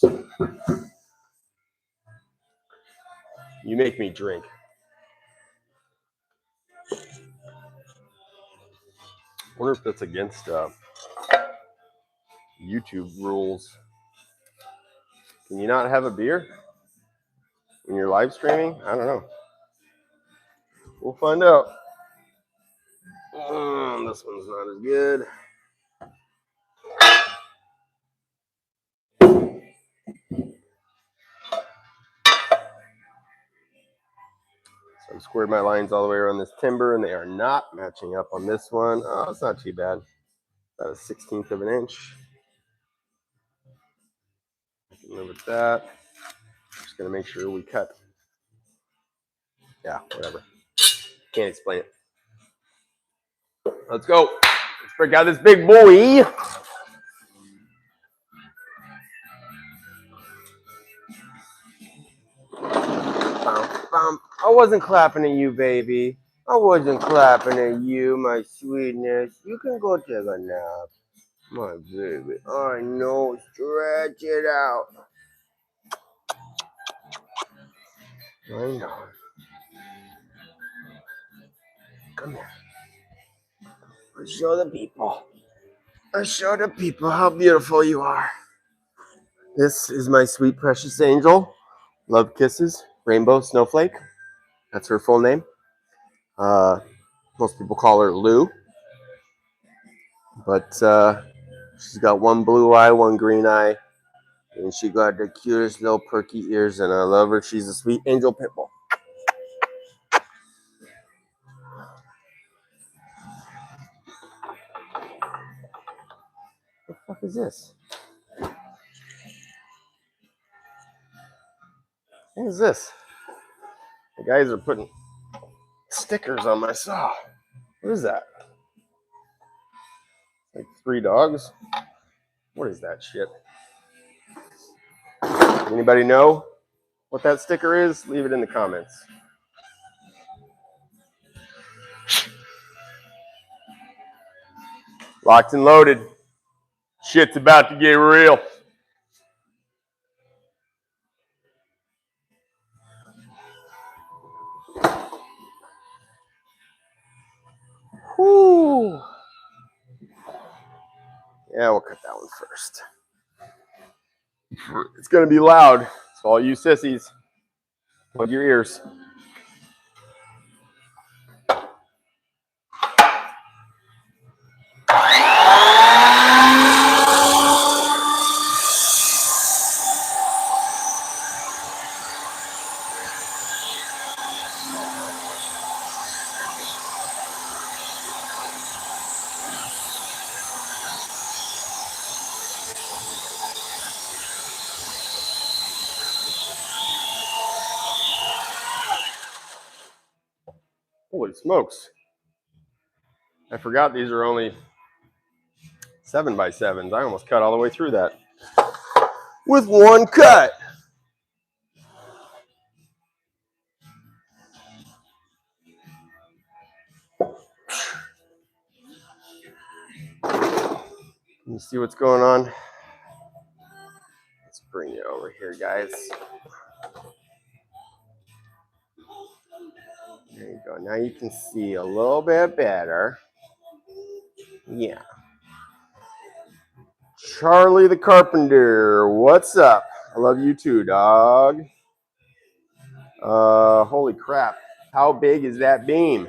You make me drink. I wonder if that's against YouTube rules. Can you not have a beer when you're live streaming? I don't know. We'll find out. This one's not as good. So I've squared my lines all the way around this timber, and they are not matching up on this one. Oh, it's not too bad. About a 16th of an inch. I can live with that. Just gonna make sure we cut. Yeah, whatever. Can't explain it. Let's go. Let's break out this big boy. I wasn't clapping at you, baby. I wasn't clapping at you, my sweetness. You can go take a nap, my baby. I know. Stretch it out. I know. Come here. Let's show the people. Let's show the people how beautiful you are. This is my sweet, precious angel. Love kisses. Rainbow Snowflake. That's her full name. Most people call her Lou. But she's got one blue eye, one green eye. And she got the cutest little perky ears. And I love her. She's a sweet angel pit bull. What the fuck is this? What is this? The guys are putting stickers on my saw. What is that? Like 3 dogs? What is that shit? Anybody know what that sticker is? Leave it in the comments. Locked and loaded. Shit's about to get real. Whoo. Yeah, we'll cut that one first. It's going to be loud. So all you sissies, plug your ears. Holy smokes. I forgot these are only 7x7s. I almost cut all the way through that with one cut. You see what's going on? Let's bring you over here, guys. There you go. Now you can see a little bit better. Yeah. Charlie the Carpenter, what's up? I love you too, dog. Holy crap. How big is that beam?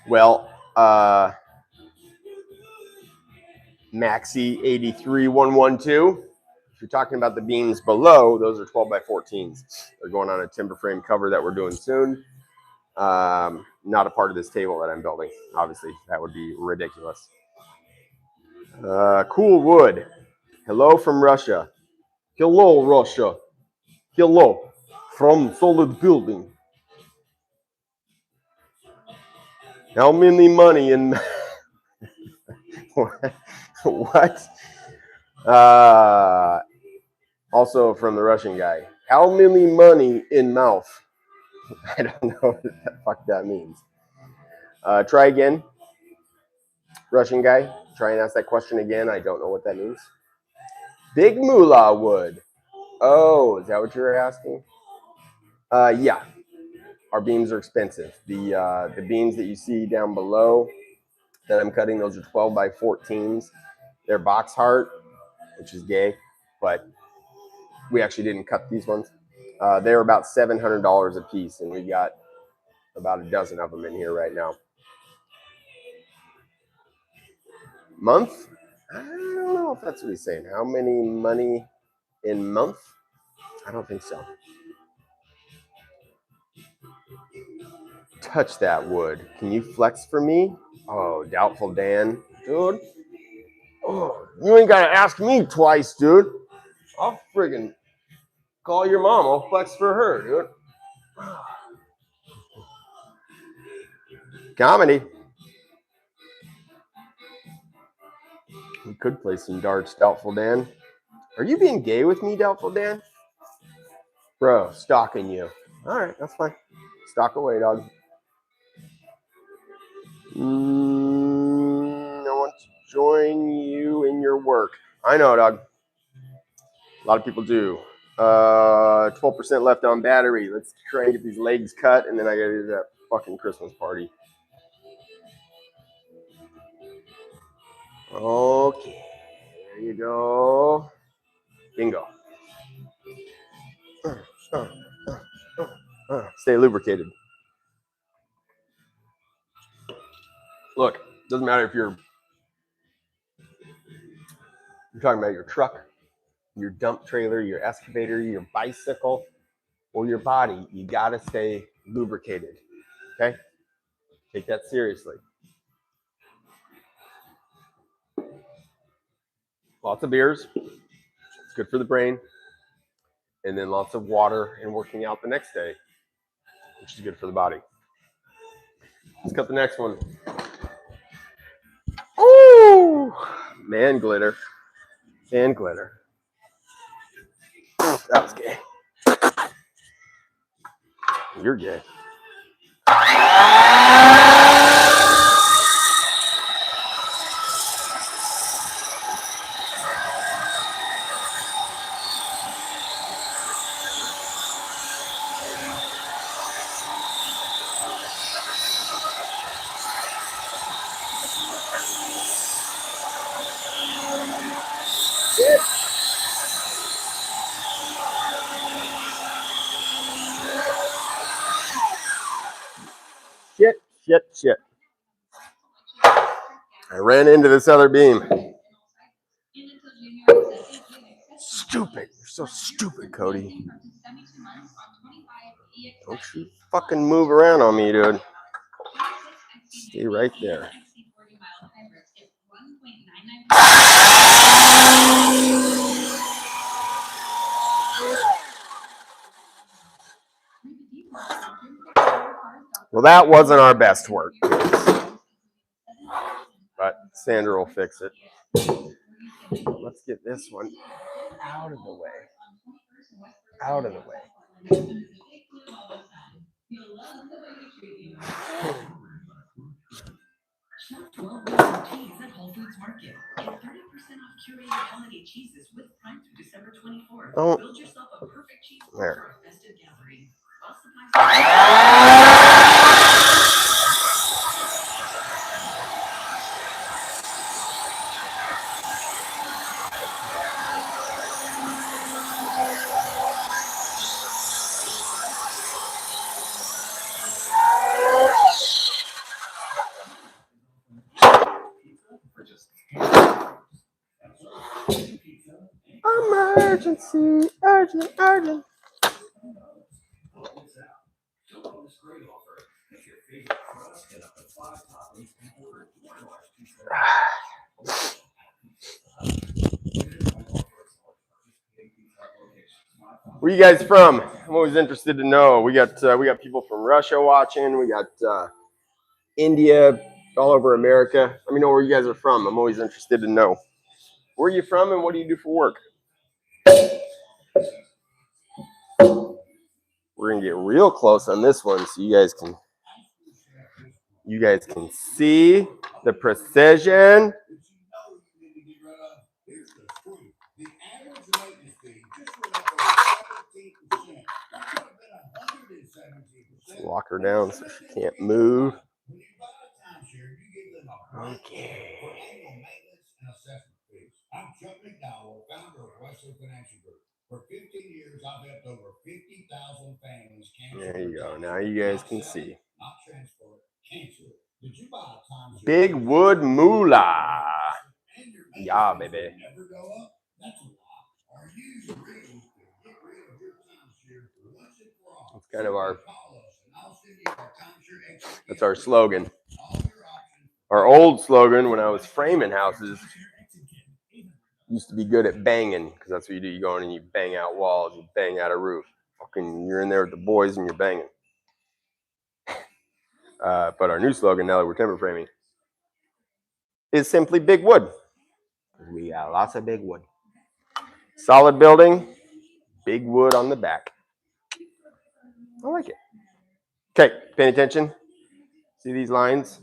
Well, Maxi 83112. If you're talking about the beams below, those are 12x14s. They're going on a timber frame cover that we're doing soon. Not a part of this table that I'm building. Obviously, that would be ridiculous. Cool wood. Hello from Russia. Hello, Russia. Hello from Solid Building. How many money in what? Also from the Russian guy. How many money in mouth? I don't know what the fuck that means. Try again. Russian guy, try and ask that question again. I don't know what that means. Big moolah wood. Oh, is that what you were asking? Yeah. Our beams are expensive. The beams that you see down below that I'm cutting, those are 12 by 14s. They're box heart, which is gay, but we actually didn't cut these ones. They're about $700 a piece, and we got about a dozen of them in here right now. Month? I don't know if that's what he's saying. How many money in month? I don't think so. Touch that wood. Can you flex for me? Oh, Doubtful Dan. Dude. Oh, you ain't got to ask me twice, dude. I'll friggin' call your mom. I'll flex for her, dude. Comedy. We could play some darts, Doubtful Dan. Are you being gay with me, Doubtful Dan? Bro, stalking you. All right, that's fine. Stalk away, dog. I want to join you in your work. I know, dog. A lot of people do. 12% left on battery. Let's try and get these legs cut, and then I gotta do that fucking Christmas party. Okay, there you go. Bingo. Stay lubricated. Look, doesn't matter if you're talking about your truck, your dump trailer, your excavator, your bicycle, or your body. You gotta stay lubricated. Okay? Take that seriously. Lots of beers. It's good for the brain. And then lots of water and working out the next day, which is good for the body. Let's cut the next one. Ooh, man glitter. Man glitter. That was gay. You're gay. Shit. I ran into this other beam. Stupid. You're so stupid, Cody. Don't you fucking move around on me, dude. Stay right there. Well, that wasn't our best work. But Sandra will fix it. Let's get this one out of the way. Out of the way. Shop 12 weeks of cheese at Whole Foods Market. Get 30% off curated holiday cheeses with Prime through December 24th. Oh. Build yourself a perfect cheese board for our festive gathering. Emergency, urgent. Where are you guys from? I'm always interested to know. We got people from Russia watching. We got India, all over America. Let me know where you guys are from. I'm always interested to know. Where are you from and what do you do for work? We're gonna get real close on this one so you guys can see the precision. Let's lock her down so she can't move. Okay. There you go. Now you guys can see. Big wood moolah. Yeah, baby. That's kind of that's our slogan. Our old slogan when I was framing houses used to be good at banging, because that's what you do. You go in and you bang out walls, you bang out a roof. Fucking, you're in there with the boys and you're banging. But our new slogan now that we're timber framing is simply big wood. We got lots of big wood. Solid building, big wood on the back. I like it. Okay, paying attention. See these lines?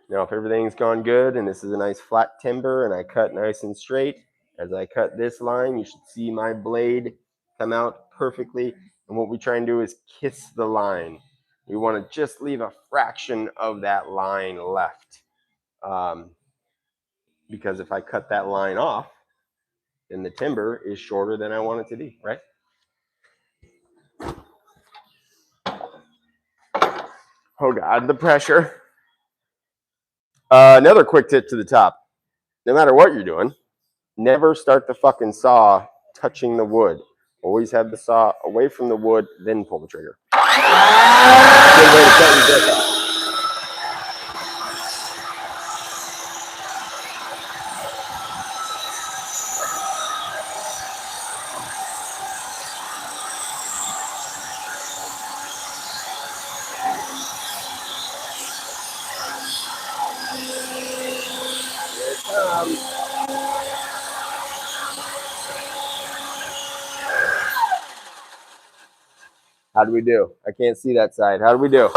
Now, if everything's gone good and this is a nice flat timber and I cut nice and straight, as I cut this line, you should see my blade come out perfectly. And what we try and do is kiss the line. We want to just leave a fraction of that line left. Because if I cut that line off, then the timber is shorter than I want it to be, right? Oh God, the pressure. Another quick tip to the top. No matter what you're doing, never start the fucking saw touching the wood. Always have the saw away from the wood, then pull the trigger. Good way to cut your dick. How do we do? I can't see that side. How do we do?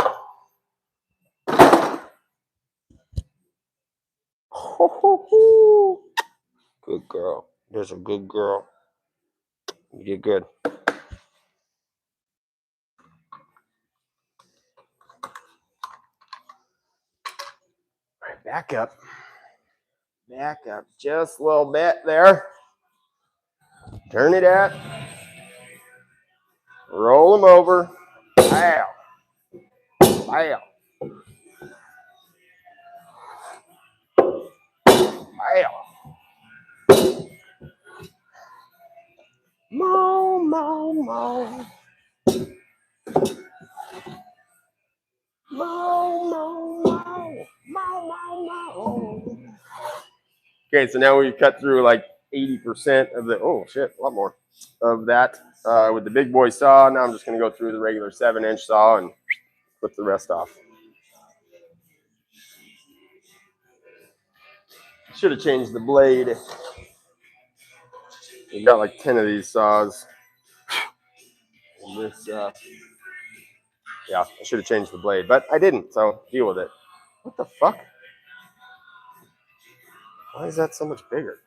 Good girl. There's a good girl. You did good. All right, back up. Back up just a little bit there. Turn it out. Roll them over. Pow. Pow. Pow. Mow, mow, mow. Mow, mow, mow. Mow, mow, mow. Okay, so now we've cut through like 80% of the, oh shit, a lot more of that with the big boy saw. Now I'm just going to go through the regular 7-inch saw and clip the rest off. Should have changed the blade. We've got like 10 of these saws. This, yeah, I should have changed the blade, but I didn't, so deal with it. What the fuck? Why is that so much bigger?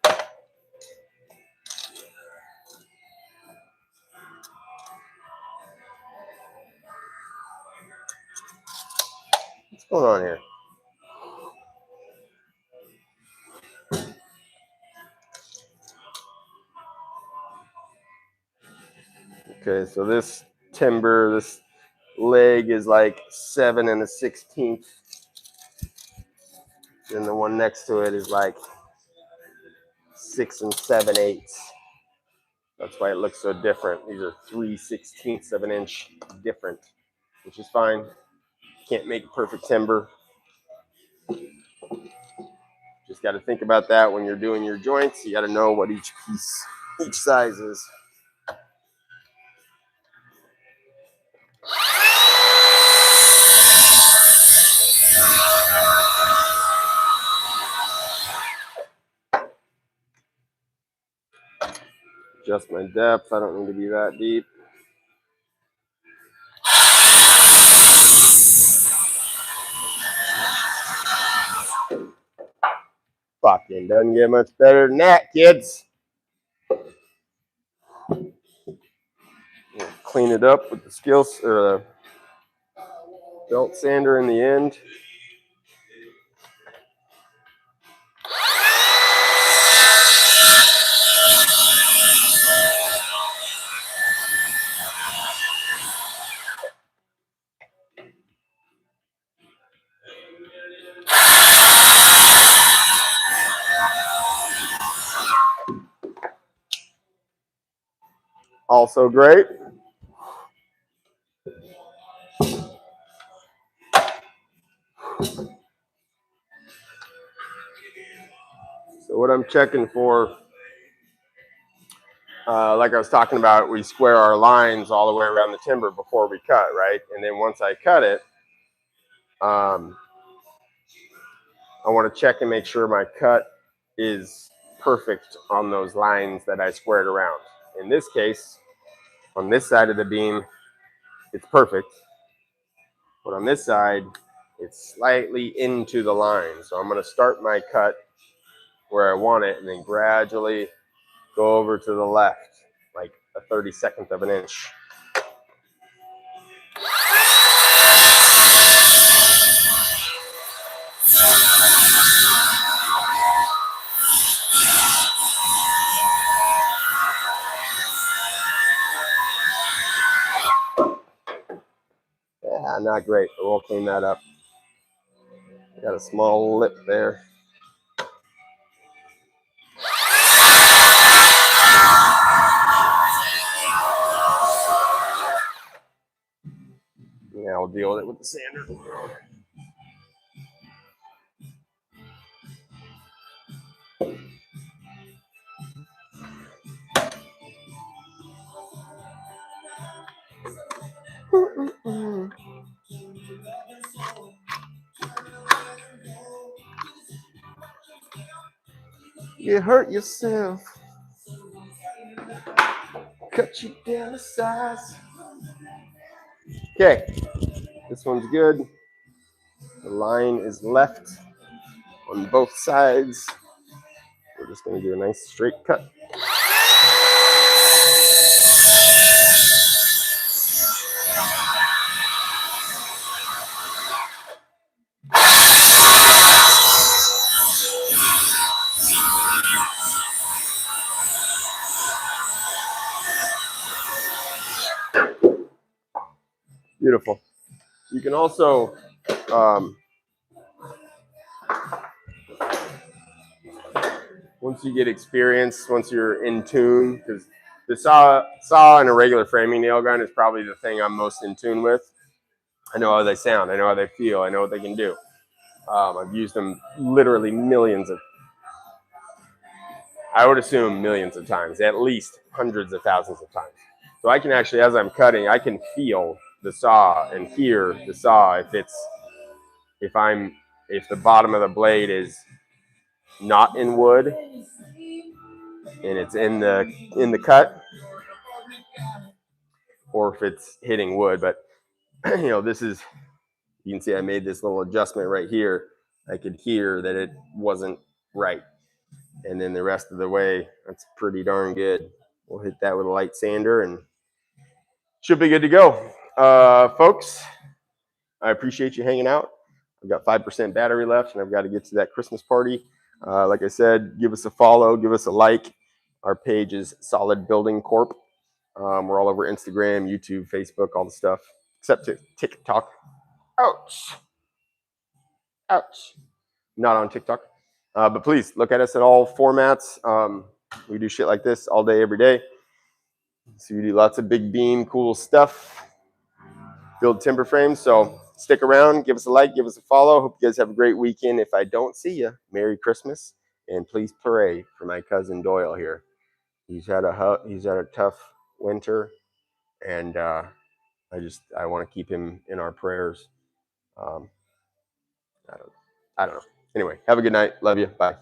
What's going on here? Okay, so this timber, this leg is like 7 1/16, and the one next to it is like 6 7/8. That's why it looks so different. These are 3/16 of an inch different, which is fine. Can't make perfect timber. Just got to think about that when you're doing your joints. You got to know what each piece, each size is. Adjust my depth. I don't need to be that deep. Fucking doesn't get much better than that, kids. We'll clean it up with the skills or the belt sander in the end. Also great. So what I'm checking for, like I was talking about, we square our lines all the way around the timber before we cut, right? And then once I cut it, I want to check and make sure my cut is perfect on those lines that I squared around. In this case, on this side of the beam, it's perfect. But on this side, it's slightly into the line. So I'm going to start my cut where I want it and then gradually go over to the left, like a 32nd of an inch. Yeah, not great, but we'll clean that up. Got a small lip there. Yeah, I'll deal with it with the sander. You hurt yourself. Cut you down to size. Okay, this one's good. The line is left on both sides. We're just going to do a nice straight cut. Beautiful. You can also once you get experience, once you're in tune, because the saw and a regular framing nail gun is probably the thing I'm most in tune with. I know how they sound. I know how they feel. I know what they can do. I've used them literally I would assume millions of times, at least hundreds of thousands of times. So I can actually, as I'm cutting, I can feel the saw and hear the saw if the bottom of the blade is not in wood and it's in the cut, or if it's hitting wood. But this is, you can see I made this little adjustment right here. I could hear that it wasn't right. And then the rest of the way, that's pretty darn good. We'll hit that with a light sander and should be good to go. Folks, I appreciate you hanging out. I've got 5% battery left and I've got to get to that Christmas party. Like I said, give us a follow, give us a like. Our page is Solid Building Corp. We're all over Instagram, YouTube, Facebook, all the stuff, except TikTok. Ouch. Ouch. Not on TikTok. But please look at us at all formats. We do shit like this all day, every day. So we do lots of big beam, cool stuff. Build timber frames. So stick around, give us a like, give us a follow. Hope you guys have a great weekend. If I don't see you, Merry Christmas. And please pray for my cousin Doyle here. He's had a tough winter, and I want to keep him in our prayers. I don't know. Anyway, have a good night. Love you. Bye.